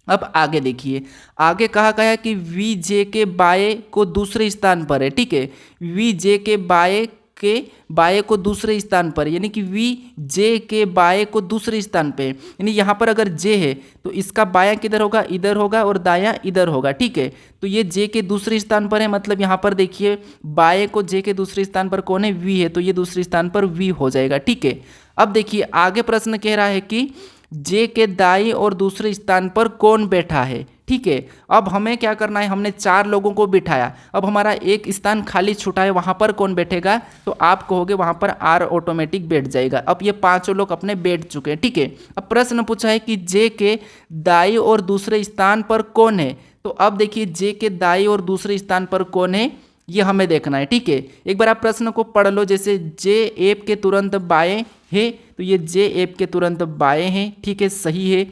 अब आगे देखिए, आगे कहा गया कि वी जे के बाएं को दूसरे स्थान पर है। ठीक है, वी जे के बाएं के बाय को दूसरे स्थान पर, यानी कि वी जे के बाय को दूसरे स्थान पे, यानी यहाँ पर अगर जे है तो इसका बायां किधर होगा, इधर होगा, और दायां इधर होगा। ठीक है, तो ये जे के दूसरे स्थान पर है, मतलब यहाँ पर देखिए बाय को जे के दूसरे स्थान पर कौन है, वी है, तो ये दूसरे स्थान पर वी हो जाएगा। ठीक है, अब देखिए आगे प्रश्न कह रहा है कि जे के दाईं और दूसरे स्थान पर कौन बैठा है। ठीक है, अब हमें क्या करना है, हमने 4 लोगों को बिठाया, अब हमारा एक स्थान खाली छूटा है, वहां पर कौन बैठेगा, तो आप कहोगे वहां पर आर ऑटोमेटिक बैठ जाएगा। अब ये 5 लोग अपने बैठ चुके हैं। ठीक है, अब प्रश्न पूछा है कि जे के दाईं और दूसरे स्थान पर कौन है, तो अब देखिए जे के दाईं और दूसरे स्थान पर कौन है ये हमें देखना है। ठीक है, एक बार आप प्रश्न को पढ़ लो, जैसे जे एप के तुरंत बाएं है, तो ये जे एप के तुरंत बाएं है। ठीक है, सही है।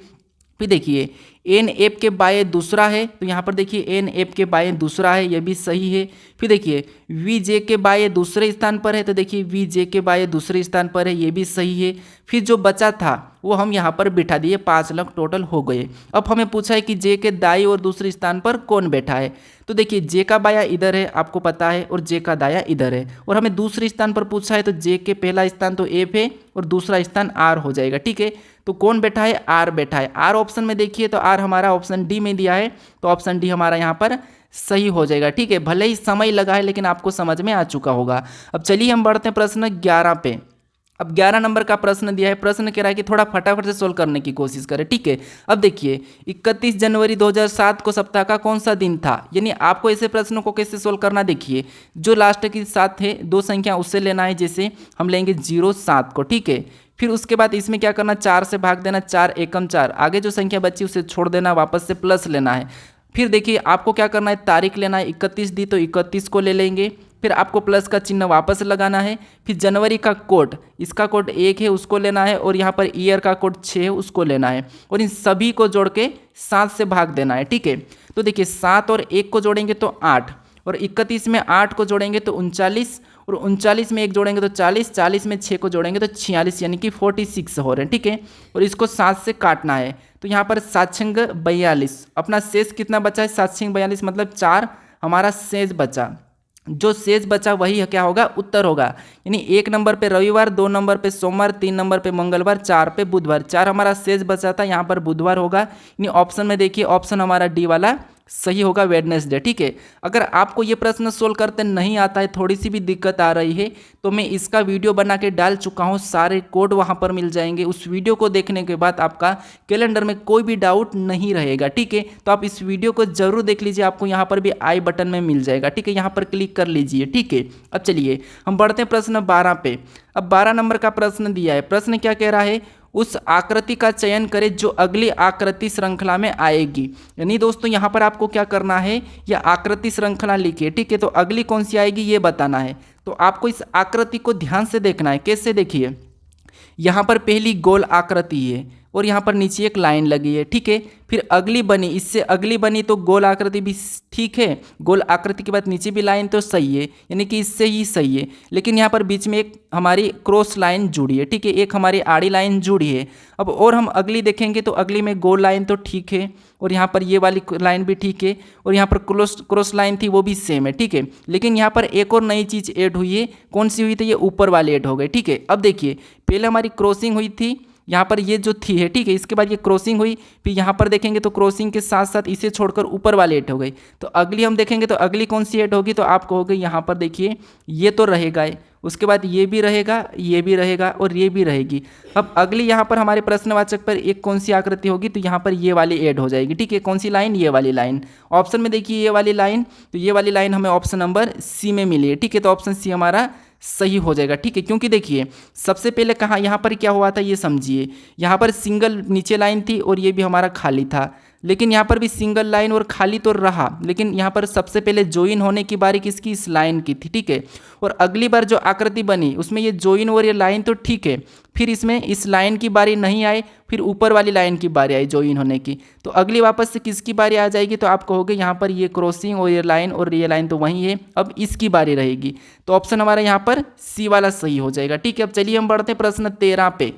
फिर देखिए एन एप के बाएं दूसरा है, तो यहाँ पर देखिए एन एप के बाएं दूसरा है, ये भी सही है। फिर देखिए वी जे के बाएं दूसरे स्थान पर है, तो देखिए वी जे के बाएं दूसरे स्थान पर है, ये भी सही है। फिर जो बचा था वो हम यहाँ पर बिठा दिए, 5 लोग टोटल हो गए। अब हमें पूछा है कि जे के दाईं और दूसरे स्थान पर कौन बैठा है, तो देखिए जे का बायां इधर है, आपको पता है, और जे का दायां इधर है, और हमें दूसरे स्थान पर पूछा है, तो जे के पहला स्थान तो एफ है और दूसरा स्थान आर हो जाएगा। ठीक है, तो कौन बैठा है, आर बैठा है। आर ऑप्शन में देखिए तो आर हमारा ऑप्शन डी में दिया है, तो ऑप्शन डी हमारा यहाँ पर सही हो जाएगा। ठीक है, भले ही समय लगा है लेकिन आपको समझ में आ चुका होगा। अब चलिए हम बढ़ते हैं प्रश्न 11 पे। अब 11 नंबर का प्रश्न दिया है, प्रश्न कह रहा है कि थोड़ा फटाफट से सोल्व करने की कोशिश करें। ठीक है, अब देखिए 31 जनवरी 2007 को सप्ताह का कौन सा दिन था, यानी आपको ऐसे प्रश्नों को कैसे सोल्व करना, देखिए जो लास्ट के साथ है 2 संख्या उससे लेना है, जैसे हम लेंगे 07 को। ठीक है, फिर उसके बाद इसमें क्या करना, 4 से भाग देना, 4 एकम 4, आगे जो संख्या बची उसे छोड़ देना, वापस से प्लस लेना है। फिर देखिए आपको क्या करना है, तारीख लेना है, 31 दी तो 31 को ले लेंगे, फिर आपको प्लस का चिन्ह वापस लगाना है। फिर जनवरी का कोड, इसका कोड 1 है उसको लेना है, और यहाँ पर ईयर का कोड 6 है उसको लेना है, और इन सभी को जोड़ के 7 से भाग देना है। ठीक है, तो देखिए 7 और 1 को जोड़ेंगे तो 8, और 31 में 8 को जोड़ेंगे तो 39, और 39 में 1 जोड़ेंगे तो 40, 40 में 6 को जोड़ेंगे तो 46, यानी कि 46 हो रहे हैं। ठीक है, और इसको 7 से काटना है, तो यहाँ पर 7 छंग 42, अपना शेष कितना बचा है, 7 छंग 42 मतलब 4 हमारा शेष बचा, जो शेष बचा वही क्या होगा, उत्तर होगा। यानी 1 नंबर पे रविवार, 2 नंबर पे सोमवार, 3 नंबर पे मंगलवार, 4 पे बुधवार, 4 हमारा शेष बचा था, यहाँ पर बुधवार होगा। यानी ऑप्शन में देखिए ऑप्शन हमारा डी वाला सही होगा, वेडनेसडे। ठीक है, अगर आपको ये प्रश्न सोल्व करते नहीं आता है, थोड़ी सी भी दिक्कत आ रही है, तो मैं इसका वीडियो बना के डाल चुका हूँ, सारे कोड वहाँ पर मिल जाएंगे। उस वीडियो को देखने के बाद आपका कैलेंडर में कोई भी डाउट नहीं रहेगा। ठीक है, तो आप इस वीडियो को जरूर देख लीजिए, आपको यहाँ पर भी आई बटन में मिल जाएगा। ठीक है, यहाँ पर क्लिक कर लीजिए। ठीक है, अब चलिए हम बढ़ते हैं प्रश्न 12 पे। अब 12 नंबर का प्रश्न दिया है, प्रश्न क्या कह रहा है, उस आकृति का चयन करें जो अगली आकृति श्रृंखला में आएगी। यानी दोस्तों यहाँ पर आपको क्या करना है, यह आकृति श्रृंखला लिखिए। ठीक है, तो अगली कौन सी आएगी ये बताना है, तो आपको इस आकृति को ध्यान से देखना है। कैसे, देखिए यहाँ पर पहली गोल आकृति है, और यहाँ पर नीचे एक लाइन लगी है। ठीक है, फिर अगली बनी, इससे अगली बनी तो गोल आकृति भी ठीक है, गोल आकृति के बाद नीचे भी लाइन तो सही है, यानी कि इससे ही सही है। लेकिन यहाँ पर बीच में एक हमारी क्रॉस लाइन जुड़ी है। ठीक है, एक हमारी आड़ी लाइन जुड़ी है। अब और हम अगली देखेंगे तो अगली में गोल लाइन तो ठीक है, और यहाँ पर ये वाली लाइन भी ठीक है, और यहाँ पर क्रॉस लाइन थी वो भी सेम है। ठीक है, लेकिन यहाँ पर एक और नई चीज़ ऐड हुई है, कौन सी हुई थी, ये ऊपर वाले ऐड हो गए। ठीक है, अब देखिए पहले हमारी क्रॉसिंग हुई थी, यहाँ पर ये जो थी है। ठीक है, इसके बाद ये क्रॉसिंग हुई, फिर यहाँ पर देखेंगे तो क्रॉसिंग के साथ साथ इसे छोड़कर ऊपर वाले ऐड हो गई। तो अगली हम देखेंगे तो अगली कौन सी ऐड होगी, तो आप कहोगे यहाँ पर देखिए ये तो रहेगा, उसके बाद ये भी रहेगा, ये भी रहेगा, और ये भी रहेगी। अब अगली यहाँ पर हमारे प्रश्नवाचक पर एक कौन सी आकृति होगी, तो यहाँ पर ये वाली ऐड हो जाएगी। ठीक है, कौन सी लाइन, ये वाली लाइन। ऑप्शन में देखिए ये वाली लाइन, तो ये वाली लाइन हमें ऑप्शन नंबर सी में मिली है। ठीक है, तो ऑप्शन सी हमारा सही हो जाएगा। ठीक है, क्योंकि देखिए सबसे पहले कहाँ यहाँ पर क्या हुआ था ये समझिए, यहाँ पर सिंगल नीचे लाइन थी और ये भी हमारा खाली था, लेकिन यहाँ पर भी सिंगल लाइन और खाली तो रहा, लेकिन यहाँ पर सबसे पहले ज्वाइन होने की बारी किसकी, इस लाइन की थी। ठीक है, और अगली बार जो आकृति बनी उसमें ये ज्वाइन और ये लाइन तो ठीक है, फिर इसमें इस लाइन की बारी नहीं आई, फिर ऊपर वाली लाइन की बारी आई ज्वाइन होने की, तो अगली वापस से किसकी बारी आ जाएगी, तो आप कहोगे यहाँ पर ये क्रॉसिंग और ये लाइन तो वही है, अब इसकी बारी रहेगी। तो ऑप्शन हमारा यहाँ पर सी वाला सही हो जाएगा। ठीक है, अब चलिए हम बढ़ते हैं प्रश्न 13 पे।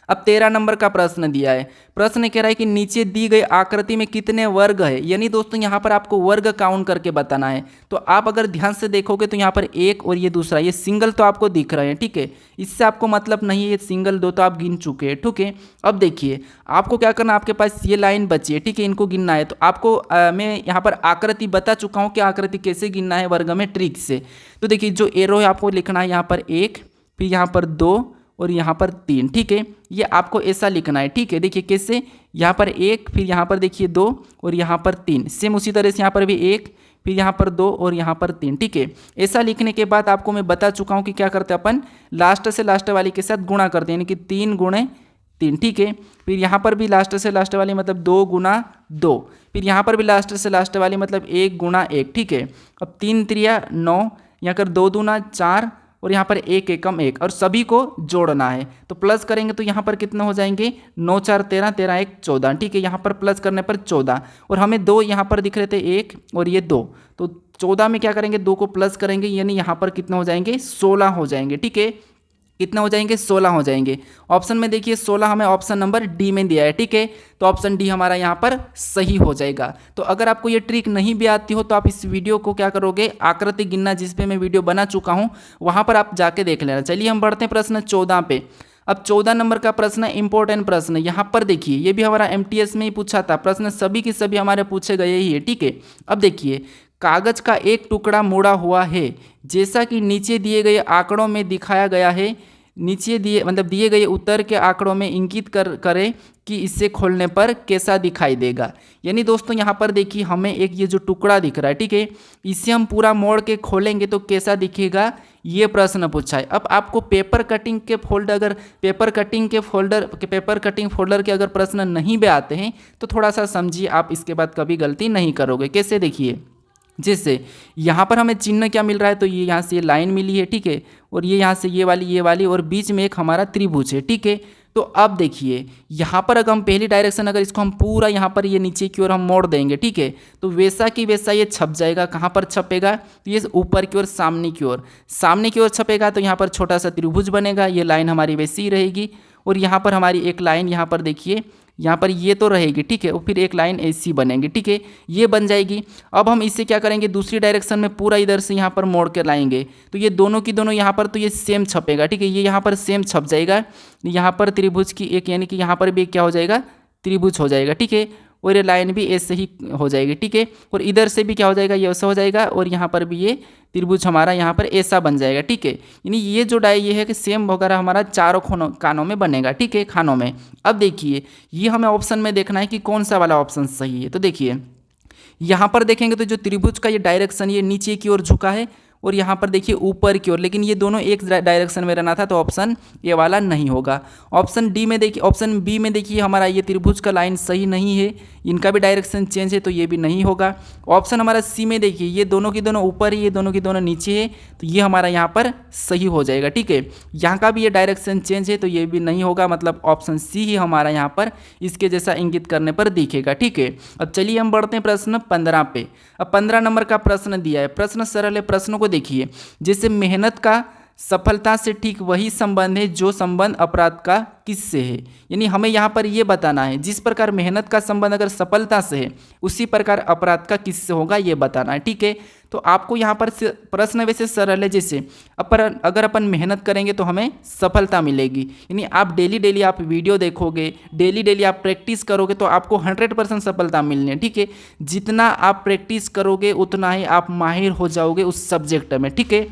अब 13 नंबर का प्रश्न दिया है। प्रश्न कह रहा है कि नीचे दी गई आकृति में कितने वर्ग है, यानी दोस्तों यहाँ पर आपको वर्ग काउंट करके बताना है। तो आप अगर ध्यान से देखोगे तो यहाँ पर एक और ये दूसरा, ये सिंगल तो आपको दिख रहे हैं, ठीक है, इससे आपको मतलब नहीं है, ये सिंगल दो तो आप गिन चुके हैं, ठीक है। अब देखिए आपको क्या करना, आपके पास ये लाइन बची है, ठीक है, इनको गिनना है। तो आपको मैं यहाँ पर आकृति बता चुका हूँ कि आकृति कैसे गिनना है वर्ग में, ट्रिक से। तो देखिए जो एरो है आपको लिखना है यहाँ पर 1, फिर यहाँ पर 2 और यहाँ पर 3, ठीक है, ये आपको ऐसा लिखना है, ठीक है। देखिए कैसे, यहाँ पर 1, फिर यहाँ पर देखिए 2 और यहाँ पर 3, सेम उसी तरह से यहाँ पर भी 1, फिर यहाँ पर 2 और यहाँ पर 3, ठीक है। ऐसा लिखने के बाद आपको मैं बता चुका हूँ कि क्या करते हैं अपन, लास्ट से लास्ट वाली के साथ गुणा करते हैं, यानी कि 3 गुणे 3, ठीक है। फिर यहाँ पर भी लास्ट से लास्ट वाली मतलब 2 गुना 2, फिर यहाँ पर भी लास्ट से लास्ट वाली मतलब 1 गुना 1, ठीक है। अब 3 त्रिया 9, यहाँ कर 2 दूना 4 और यहाँ पर 1 एकम 1, और सभी को जोड़ना है। तो प्लस करेंगे तो यहाँ पर कितना हो जाएंगे, 9 4 13, 13 1 14, ठीक है। यहाँ पर प्लस करने पर 14, और हमें 2 यहाँ पर दिख रहे थे 1 और ये 2, तो 14 में क्या करेंगे, 2 को प्लस करेंगे, यानी यहाँ पर कितना हो जाएंगे, 16 हो जाएंगे, ठीक है। कितना हो जाएंगे, 16 हो जाएंगे। ऑप्शन में देखिए 16 हमें ऑप्शन नंबर डी में दिया है, ठीक है। तो ऑप्शन डी हमारा यहाँ पर सही हो जाएगा। तो अगर आपको ये ट्रिक नहीं भी आती हो तो आप इस वीडियो को क्या करोगे, आकृति गिनना जिस पे मैं वीडियो बना चुका हूँ वहाँ पर आप जाके देख लेना। चलिए हम बढ़ते हैं प्रश्न 14 पे। अब 14 नंबर का प्रश्न इंपॉर्टेंट प्रश्न, यहाँ पर देखिए ये भी हमारा MTS में ही पूछा था, प्रश्न सभी के सभी हमारे पूछे गए ही है, ठीक है। अब देखिए कागज का एक टुकड़ा मुड़ा हुआ है, जैसा कि नीचे दिए गए आंकड़ों में दिखाया गया है। नीचे दिए गए उत्तर के आंकड़ों में इंगित करें कि इसे खोलने पर कैसा दिखाई देगा। यानी दोस्तों यहाँ पर देखिए हमें एक ये जो टुकड़ा दिख रहा है, ठीक है, इसे हम पूरा मोड़ के खोलेंगे तो कैसा दिखेगा, ये प्रश्न पूछा है। अब आपको पेपर कटिंग के फोल्डर के अगर प्रश्न नहीं भी आते हैं तो थोड़ा सा समझिए, आप इसके बाद कभी गलती नहीं करोगे। कैसे, देखिए जैसे यहाँ पर हमें चिन्ह क्या मिल रहा है, तो ये यहाँ से ये लाइन मिली है, ठीक है, और ये यहाँ से ये वाली और बीच में एक हमारा त्रिभुज है, ठीक है। तो अब देखिए यहाँ पर अगर हम पहली डायरेक्शन अगर इसको हम पूरा यहाँ पर ये नीचे की ओर हम मोड़ देंगे, ठीक है, तो वैसा कि वैसा ये छप जाएगा। कहाँ पर छपेगा, तो ये ऊपर की ओर सामने की ओर छपेगा। तो यहाँ पर छोटा सा त्रिभुज बनेगा, ये लाइन हमारी वैसी ही रहेगी, और यहाँ पर हमारी एक लाइन यहाँ पर देखिए, यहाँ पर ये तो रहेगी, ठीक है, और फिर एक लाइन ऐसी बनेगी, ठीक है, ये बन जाएगी। अब हम इसे क्या करेंगे, दूसरी डायरेक्शन में पूरा इधर से यहाँ पर मोड़ कर लाएंगे, तो ये दोनों की दोनों यहाँ पर तो ये सेम छपेगा, ठीक है, ये यहाँ पर सेम छप जाएगा। यहाँ पर त्रिभुज की एक, यानी कि यहाँ पर भी क्या हो जाएगा, त्रिभुज हो जाएगा, ठीक है, और ये लाइन भी ऐसे ही हो जाएगी, ठीक है, और इधर से भी क्या हो जाएगा, ये ऐसा हो जाएगा, और यहाँ पर भी ये त्रिभुज हमारा यहाँ पर ऐसा बन जाएगा, ठीक है। यानी ये जो ये है कि सेम वगैरह हमारा चारों कानों में बनेगा, ठीक है, खानों में। अब देखिए ये हमें ऑप्शन में देखना है कि कौन सा वाला ऑप्शन सही है। तो देखिए यहाँ पर देखेंगे तो जो त्रिभुज का ये डायरेक्शन ये नीचे की ओर झुका है, और यहाँ पर देखिए ऊपर की ओर, लेकिन ये दोनों एक डायरेक्शन में रहना था, तो ऑप्शन ए वाला नहीं होगा। ऑप्शन बी में देखिए हमारा ये त्रिभुज का लाइन सही नहीं है, इनका भी डायरेक्शन चेंज है, तो ये भी नहीं होगा। ऑप्शन हमारा सी में देखिए ये दोनों की दोनों ऊपर है, ये दोनों की दोनों नीचे है, तो ये हमारा यहाँ पर सही हो जाएगा, ठीक है। यहाँ का भी ये डायरेक्शन चेंज है, तो ये भी नहीं होगा, मतलब ऑप्शन सी ही हमारा यहाँ पर इसके जैसा इंगित करने पर दिखेगा, ठीक है। अब चलिए हम बढ़ते हैं प्रश्न 15 पे। अब 15 नंबर का प्रश्न दिया है, प्रश्न सरल है। प्रश्न को देखिए, जैसे मेहनत का सफलता से ठीक वही संबंध है जो संबंध अपराध का किससे है। यानी हमें यहाँ पर ये बताना है, जिस प्रकार मेहनत का संबंध अगर सफलता से है उसी प्रकार अपराध का किससे होगा, ये बताना है, ठीक है। तो आपको यहाँ पर प्रश्न वैसे सरल है, जैसे अगर अपन मेहनत करेंगे तो हमें सफलता मिलेगी। यानी आप डेली आप वीडियो देखोगे, डेली आप प्रैक्टिस करोगे तो आपको 100% सफलता मिलनी है, ठीक है। जितना आप प्रैक्टिस करोगे उतना ही आप माहिर हो जाओगे उस सब्जेक्ट में, ठीक है।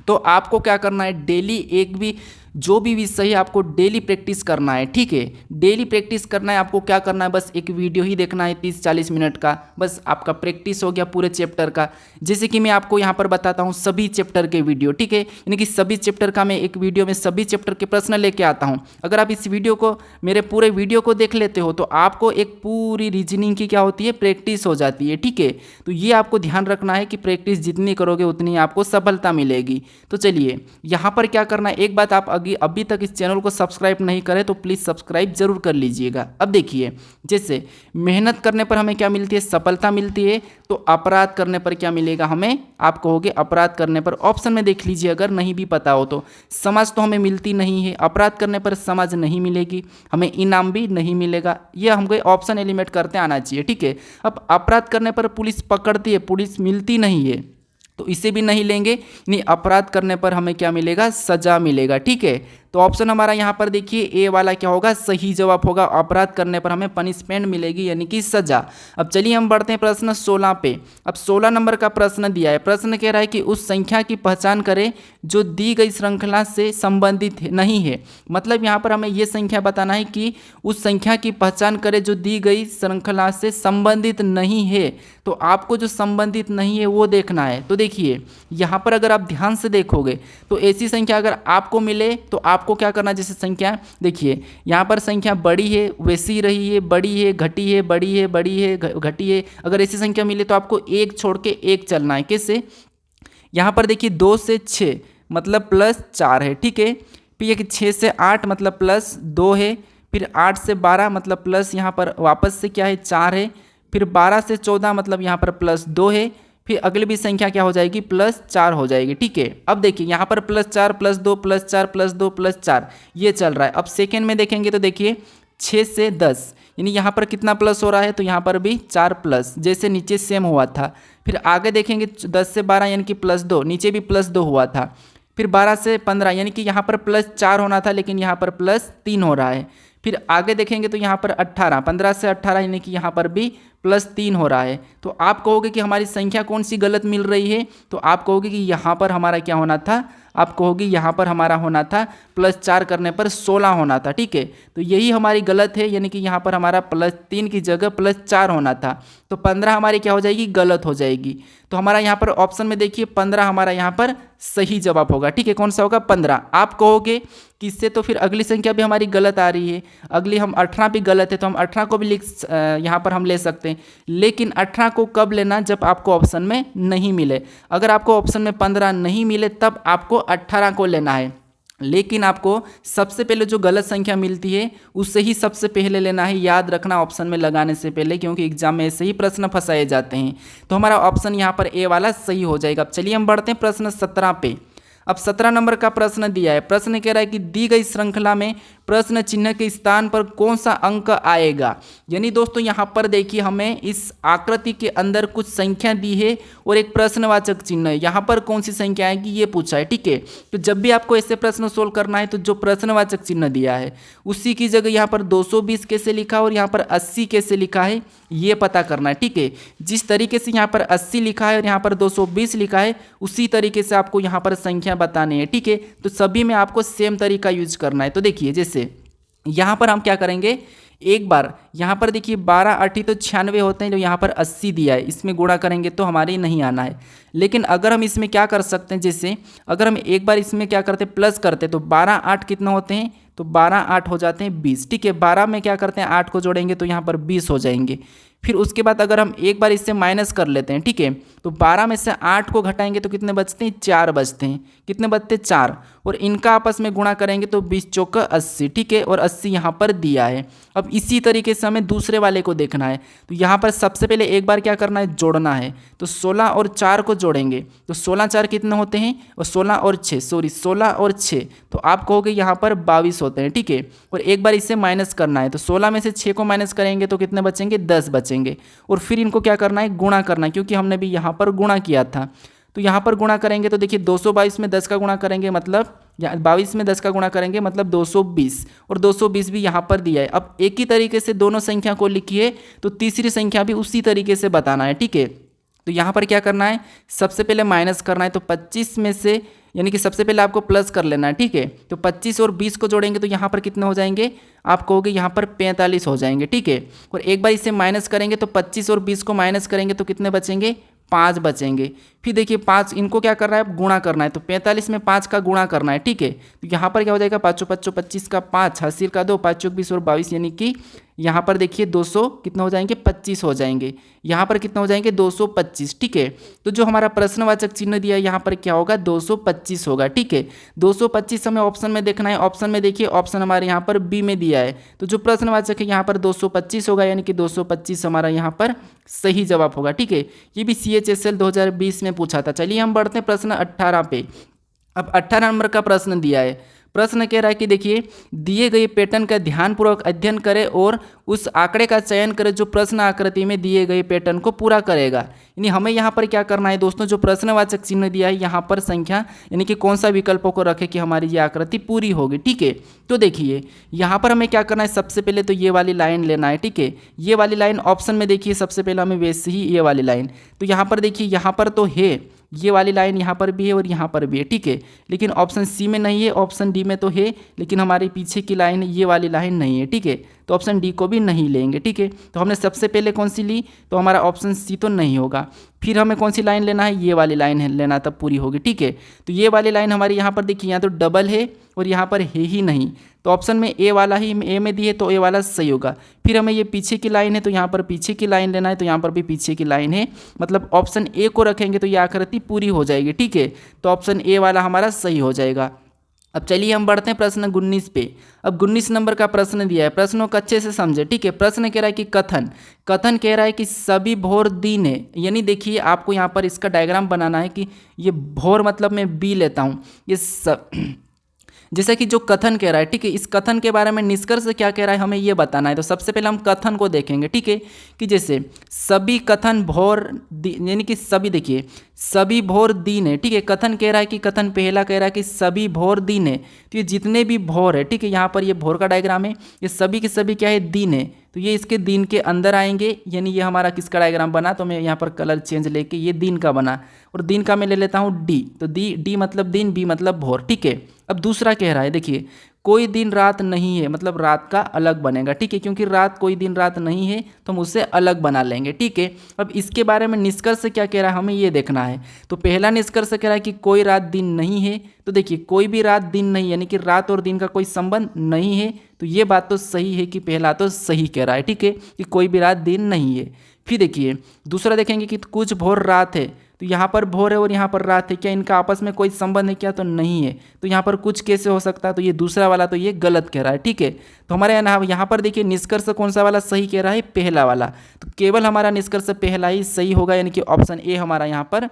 तो आपको क्या करना है, डेली एक भी जो भी विषय है आपको डेली प्रैक्टिस करना है, ठीक है। डेली प्रैक्टिस करना है, आपको क्या करना है, बस एक वीडियो ही देखना है 30-40 मिनट का, बस आपका प्रैक्टिस हो गया पूरे चैप्टर का। जैसे कि मैं आपको यहाँ पर बताता हूँ सभी चैप्टर के वीडियो, ठीक है, यानी कि सभी चैप्टर का मैं एक वीडियो में सभी चैप्टर के प्रश्न लेके आता हूँ। अगर आप इस वीडियो को, मेरे पूरे वीडियो को देख लेते हो तो आपको एक पूरी रीजनिंग की क्या होती है, प्रैक्टिस हो जाती है, ठीक है। तो ये आपको ध्यान रखना है कि प्रैक्टिस जितनी करोगे उतनी आपको सफलता मिलेगी। तो चलिए यहाँ पर क्या करना है, एक बात आप अभी तक इस चैनल को सब्सक्राइब नहीं करें तो प्लीज़ सब्सक्राइब जरूर कर लीजिएगा। अब देखिए, जैसे मेहनत करने पर हमें क्या मिलती है, सफलता मिलती है। तो अपराध करने पर क्या मिलेगा हमें, आप कहोगे अपराध करने पर, ऑप्शन में देख लीजिए अगर नहीं भी पता हो तो। समझ तो हमें मिलती नहीं है, अपराध करने पर समझ नहीं मिलेगी, हमें इनाम भी नहीं मिलेगा। यह हमको ऑप्शन एलिमिनेट करते आना चाहिए, ठीक है। अब अपराध करने पर पुलिस पकड़ती है, पुलिस मिलती नहीं है, तो इसे भी नहीं लेंगे। यानी अपराध करने पर हमें क्या मिलेगा, सजा मिलेगा, ठीक है। तो ऑप्शन हमारा यहाँ पर देखिए ए वाला क्या होगा, सही जवाब होगा। अपराध करने पर हमें पनिशमेंट मिलेगी यानी कि सजा। अब चलिए हम बढ़ते हैं प्रश्न 16 पे। अब 16 नंबर का प्रश्न दिया है। प्रश्न कह रहा है कि उस संख्या की पहचान करें जो दी गई श्रृंखला से संबंधित नहीं है। मतलब यहाँ पर हमें ये संख्या बताना है कि उस संख्या की पहचान करें जो दी गई श्रृंखला से संबंधित नहीं है। तो आपको जो संबंधित नहीं है वो देखना है। तो देखिए यहाँ पर अगर आप ध्यान से देखोगे तो ऐसी संख्या अगर आपको मिले तो आपको क्या करना है, जैसे संख्या देखिए यहाँ पर संख्या बड़ी है, वैसी रही है, बड़ी है, घटी है, बड़ी है, बड़ी है, घटी है। अगर ऐसी संख्या मिले तो आपको एक छोड़ के एक चलना है। कैसे, यहाँ पर देखिए 2 से 6 मतलब +4 है, ठीक है। फिर ये 6 से 8 मतलब +2 है। फिर 8 से 12 मतलब प्लस यहाँ पर वापस से क्या है, 4 है। फिर 12 से 14 मतलब यहाँ पर +2 है। फिर अगली भी संख्या क्या हो जाएगी, +4 हो जाएगी, ठीक है। अब देखिए यहाँ पर +4 +2 +4 +2 +4 ये चल रहा है। अब सेकेंड में देखेंगे तो देखिए 6 से 10 यानी यहाँ पर कितना प्लस हो रहा है, तो यहाँ पर भी 4 प्लस, जैसे नीचे सेम हुआ था। फिर आगे देखेंगे 10 से 12 यानी कि +2, नीचे भी +2 हुआ था। फिर 12 से 15 यानी कि यहाँ पर +4 होना था लेकिन यहाँ पर +3 हो रहा है। फिर आगे देखेंगे तो यहाँ पर 18, 15 से 18 यानी कि यहाँ पर भी +3 हो रहा है। तो आप कहोगे कि हमारी संख्या कौन सी गलत मिल रही है, तो आप कहोगे कि यहाँ पर हमारा क्या होना था, आप कहोगे यहाँ पर हमारा होना था +4 करने पर 16 होना था, ठीक है। तो यही हमारी गलत है, यानी कि यहाँ पर हमारा +3 की जगह +4 होना था। तो 15 हमारी क्या हो जाएगी, गलत हो जाएगी। तो हमारा यहाँ पर ऑप्शन में देखिए 15 हमारा यहाँ पर सही जवाब होगा, ठीक है। कौन सा होगा, 15। आप कहोगे कि इससे तो फिर अगली संख्या भी हमारी गलत आ रही है, अगली हम 18 भी गलत है, तो हम 18 को भी यहाँ पर हम ले सकते हैं। लेकिन 18 को कब लेना, जब आपको ऑप्शन में नहीं मिले। अगर आपको ऑप्शन में 15 नहीं मिले तब आपको 18 को लेना है। लेकिन आपको सबसे पहले जो गलत संख्या मिलती है उससे ही सबसे पहले लेना है, याद रखना ऑप्शन में लगाने से पहले, क्योंकि एग्जाम में ऐसे ही प्रश्न फंसाए जाते हैं। तो हमारा ऑप्शन यहाँ पर ए वाला सही हो जाएगा। अब चलिए हम बढ़ते हैं प्रश्न 17 पे। अब 17 नंबर का प्रश्न दिया है। प्रश्न कह रहा है कि दी गई श्रृंखला में प्रश्न चिन्ह के स्थान पर कौन सा अंक आएगा। यानी दोस्तों यहाँ पर देखिए हमें इस आकृति के अंदर कुछ संख्या दी है और एक प्रश्नवाचक चिन्ह है। यहाँ पर कौन सी संख्या आएगी ये पूछा है, ठीक है। तो जब भी आपको ऐसे प्रश्न सोल्व करना है तो जो प्रश्नवाचक चिन्ह दिया है उसी की जगह यहाँ पर 220 कैसे लिखा और यहाँ पर 80 कैसे लिखा है ये पता करना है, ठीक है। जिस तरीके से यहाँ पर 80 लिखा है और यहाँ पर 220 लिखा है उसी तरीके से आपको यहाँ पर संख्या बतानी है, ठीक है। तो सभी में आपको सेम तरीका यूज करना है। तो देखिए जैसे यहाँ पर हम क्या करेंगे, एक बार यहाँ पर देखिए 12 8 तो 96 होते हैं, जो यहाँ पर 80 दिया है इसमें गुणा करेंगे तो हमारे नहीं आना है। लेकिन अगर हम इसमें क्या कर सकते हैं, जैसे अगर हम एक बार इसमें क्या करते प्लस करते तो 12 8 कितना होते हैं, तो 12 8 हो जाते हैं 20, ठीक है। 12 में क्या करते हैं 8 को जोड़ेंगे तो यहाँ पर 20 हो जाएंगे। फिर उसके बाद अगर हम एक बार इससे माइनस कर लेते हैं, ठीक है, तो 12 में से 8 को घटाएंगे तो कितने बचते हैं, 4 बचते हैं। कितने बचते हैं, 4। और इनका आपस में गुणा करेंगे तो 20 चौका 80, ठीक है। और 80 यहाँ पर दिया है। अब इसी तरीके से हमें दूसरे वाले को देखना है। तो यहाँ पर सबसे पहले एक बार क्या करना है, जोड़ना है। तो 16 और 4 को जोड़ेंगे तो 16 4 कितने होते हैं, और 16 और 6 16 और 6 तो आप कहोगे यहाँ पर 22 होते हैं, ठीक है। और एक बार इससे माइनस करना है तो 16 में से 6 को माइनस करेंगे तो कितने बचेंगे, 10 बचेंगे। और फिर इनको क्या करना है, गुणा करना है, क्योंकि हमने भी यहाँ पर गुणा किया था। तो यहाँ पर गुणा करेंगे तो देखिए 222 में 10 का गुणा करेंगे मतलब 22 में 10 का गुणा करेंगे मतलब 220, और 220 भी यहाँ पर दिया है। अब एक ही तरीके से दोनों संख्या को लिखिए तो तीसरी संख्या भी उसी तरीके से बताना है, ठीक है। तो यहाँ पर क्या करना है, सबसे पहले माइनस करना है। तो 25 में से यानी कि सबसे पहले आपको प्लस कर लेना है, ठीक है। तो 25 और 20 को जोड़ेंगे तो यहाँ पर कितने हो जाएंगे, आप कहोगे यहाँ पर 45 हो जाएंगे, ठीक है। और एक बार इसे माइनस करेंगे तो 25 और 20 को माइनस करेंगे तो कितने बचेंगे, 5 बचेंगे। फिर देखिए 5 इनको क्या करना है, अब गुणा करना है। तो 45 में 5 का गुणा करना है, ठीक है। तो यहाँ पर क्या हो जाएगा, 5 5 25 का 5, 80 का 2, 5 20 और 22 यानी कि यहाँ पर देखिए 200 कितना हो जाएंगे 25 हो जाएंगे, यहाँ पर कितना हो जाएंगे 225। ठीक है, तो जो हमारा प्रश्नवाचक चिन्ह दिया है यहाँ पर क्या होगा 225 होगा। ठीक है, 225 हमें ऑप्शन में देखना है। ऑप्शन में देखिए, ऑप्शन हमारे यहाँ पर बी में दिया है, तो जो प्रश्नवाचक है यहाँ पर 225 होगा, यानी कि 225 हमारा यहाँ पर सही जवाब होगा। ठीक है, ये भी CHSL 2020 में पूछा था। चलिए हम बढ़ते हैं प्रश्न 18 पे। अब 18 नंबर का प्रश्न दिया है। प्रश्न कह रहा है कि देखिए, दिए गए पैटर्न का ध्यानपूर्वक अध्ययन करें और उस आंकड़े का चयन करें जो प्रश्न आकृति में दिए गए पैटर्न को पूरा करेगा। यानी हमें यहाँ पर क्या करना है दोस्तों, जो प्रश्नवाचक चिन्ह दिया है यहाँ पर संख्या यानी कि कौन सा विकल्पों को रखे कि हमारी ये आकृति पूरी होगी। ठीक है, तो देखिए यहाँ पर हमें क्या करना है, सबसे पहले तो ये वाली लाइन लेना है। ठीक है, ये वाली लाइन ऑप्शन में देखिए, सबसे पहले हमें वैसे ही ये वाली लाइन, तो यहाँ पर देखिए यहाँ पर तो है ये वाली लाइन, यहाँ पर भी है और यहाँ पर भी है। ठीक है, लेकिन ऑप्शन सी में नहीं है, ऑप्शन डी में तो है, लेकिन हमारे पीछे की लाइन ये वाली लाइन नहीं है। ठीक है, तो ऑप्शन डी को भी नहीं लेंगे। ठीक है, तो हमने सबसे पहले कौन सी ली, तो हमारा ऑप्शन सी तो नहीं होगा। फिर हमें कौन सी लाइन लेना है, ये वाली लाइन है लेना, तब पूरी होगी। ठीक है, तो ये वाली लाइन हमारी यहाँ पर देखिए, यहाँ तो डबल है और यहाँ पर है ही नहीं, तो ऑप्शन में ए वाला ही ए में दी है, तो ए वाला सही होगा। फिर हमें ये पीछे की लाइन है, तो यहाँ पर पीछे की लाइन लेना है, तो यहाँ पर भी पीछे की लाइन है, मतलब ऑप्शन ए को रखेंगे तो ये आकृति पूरी हो जाएगी। ठीक है, तो ऑप्शन ए वाला हमारा सही हो जाएगा। अब चलिए हम बढ़ते हैं प्रश्न 19 पे। अब 19 नंबर का प्रश्न दिया है, प्रश्नों को अच्छे से समझे। ठीक है, प्रश्न कह रहा है कि कथन कह रहा है कि सभी भोर दिन है, यानी देखिए आपको यहाँ पर इसका डायग्राम बनाना है कि ये भोर मतलब मैं बी लेता हूँ, ये सब जैसा कि जो कथन कह रहा है। ठीक है, इस कथन के बारे में निष्कर्ष क्या कह रहा है हमें ये बताना है। तो सबसे पहले हम कथन को देखेंगे। ठीक है, कि जैसे सभी कथन भोर यानी कि सभी, देखिए सभी भोर दिन है। ठीक है, कथन कह रहा है कि कथन पहला कह रहा है कि सभी भोर दिन है, तो ये जितने भी भोर है, ठीक है, यहाँ पर ये भोर का डायग्राम है, ये सभी के सभी क्या है दिन है, तो ये इसके दिन के अंदर आएंगे, यानी ये हमारा किसका डायग्राम बना, तो मैं यहाँ पर कलर चेंज लेके ये दिन का बना, और दिन का मैं ले लेता हूँ डी, तो डी मतलब दिन, बी मतलब भोर। ठीक है, अब दूसरा कह रहा है देखिए कोई दिन रात नहीं है, मतलब रात का अलग बनेगा। ठीक है, क्योंकि रात कोई दिन रात नहीं है तो हम उससे अलग बना लेंगे। ठीक है, अब इसके बारे में निष्कर्ष क्या कह रहा है हमें ये देखना है। तो पहला निष्कर्ष कह रहा है कि कोई रात दिन नहीं है, तो देखिए कोई भी रात दिन नहीं, यानी कि रात और दिन का कोई संबंध नहीं है, तो ये बात तो सही है कि पहला तो सही कह रहा है। ठीक है, कि कोई भी रात दिन नहीं है। फिर देखिए दूसरा देखेंगे कि कुछ भोर रात है, तो यहाँ पर भोर है और यहाँ पर रात है, क्या इनका आपस में कोई संबंध है क्या, तो नहीं है, तो यहाँ पर कुछ कैसे हो सकता है, तो ये दूसरा वाला तो ये गलत कह रहा है। ठीक है, तो हमारे यहाँ पर देखिए निष्कर्ष कौन सा वाला सही कह रहा है, पहला वाला, तो केवल हमारा निष्कर्ष पहला ही सही होगा, यानी कि ऑप्शन ए हमारा यहाँ पर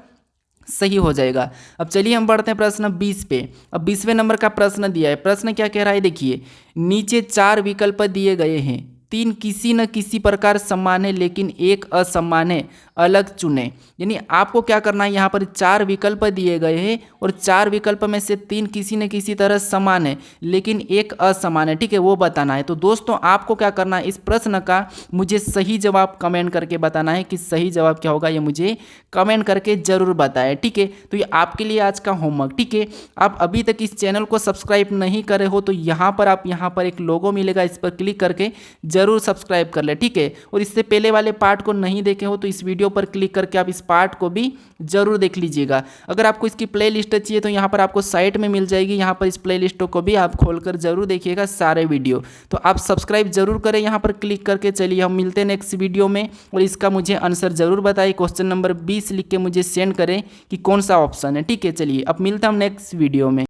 सही हो जाएगा। अब चलिए हम बढ़ते हैं प्रश्न 20 पे। अब 20वें नंबर का प्रश्न दिया है। प्रश्न क्या कह रहा है, देखिए नीचे 4 विकल्प दिए गए हैं, 3 किसी न किसी प्रकार समान है लेकिन एक असमान है, अलग चुने। यानी आपको क्या करना है, यहाँ पर 4 विकल्प दिए गए हैं और 4 विकल्प में से 3 किसी न किसी तरह समान है लेकिन एक असमान है। ठीक है, वो बताना है। तो दोस्तों आपको क्या करना है, इस प्रश्न का मुझे सही जवाब कमेंट करके बताना है कि सही जवाब क्या होगा, ये मुझे कमेंट करके जरूर बताएं। ठीक है, तो ये आपके लिए आज का होमवर्क। ठीक है, आप अभी तक इस चैनल को सब्सक्राइब नहीं करे हो तो यहाँ पर एक लोगो मिलेगा, इस पर क्लिक करके जरूर सब्सक्राइब कर ले। ठीक है, और इससे पहले वाले पार्ट को नहीं देखे हो तो इस वीडियो पर क्लिक करके आप इस पार्ट को भी जरूर देख लीजिएगा। अगर आपको इसकी प्लेलिस्ट चाहिए तो यहाँ पर आपको साइट में मिल जाएगी, यहाँ पर इस प्लेलिस्ट को भी आप खोलकर जरूर देखिएगा सारे वीडियो। तो आप सब्सक्राइब जरूर करें यहाँ पर क्लिक करके। चलिए हम मिलते हैं नेक्स्ट वीडियो में, और इसका मुझे आंसर जरूर बताइए, क्वेश्चन नंबर 20 लिख के मुझे सेंड करें कि कौन सा ऑप्शन है। ठीक है, चलिए अब मिलता हूँ नेक्स्ट वीडियो में।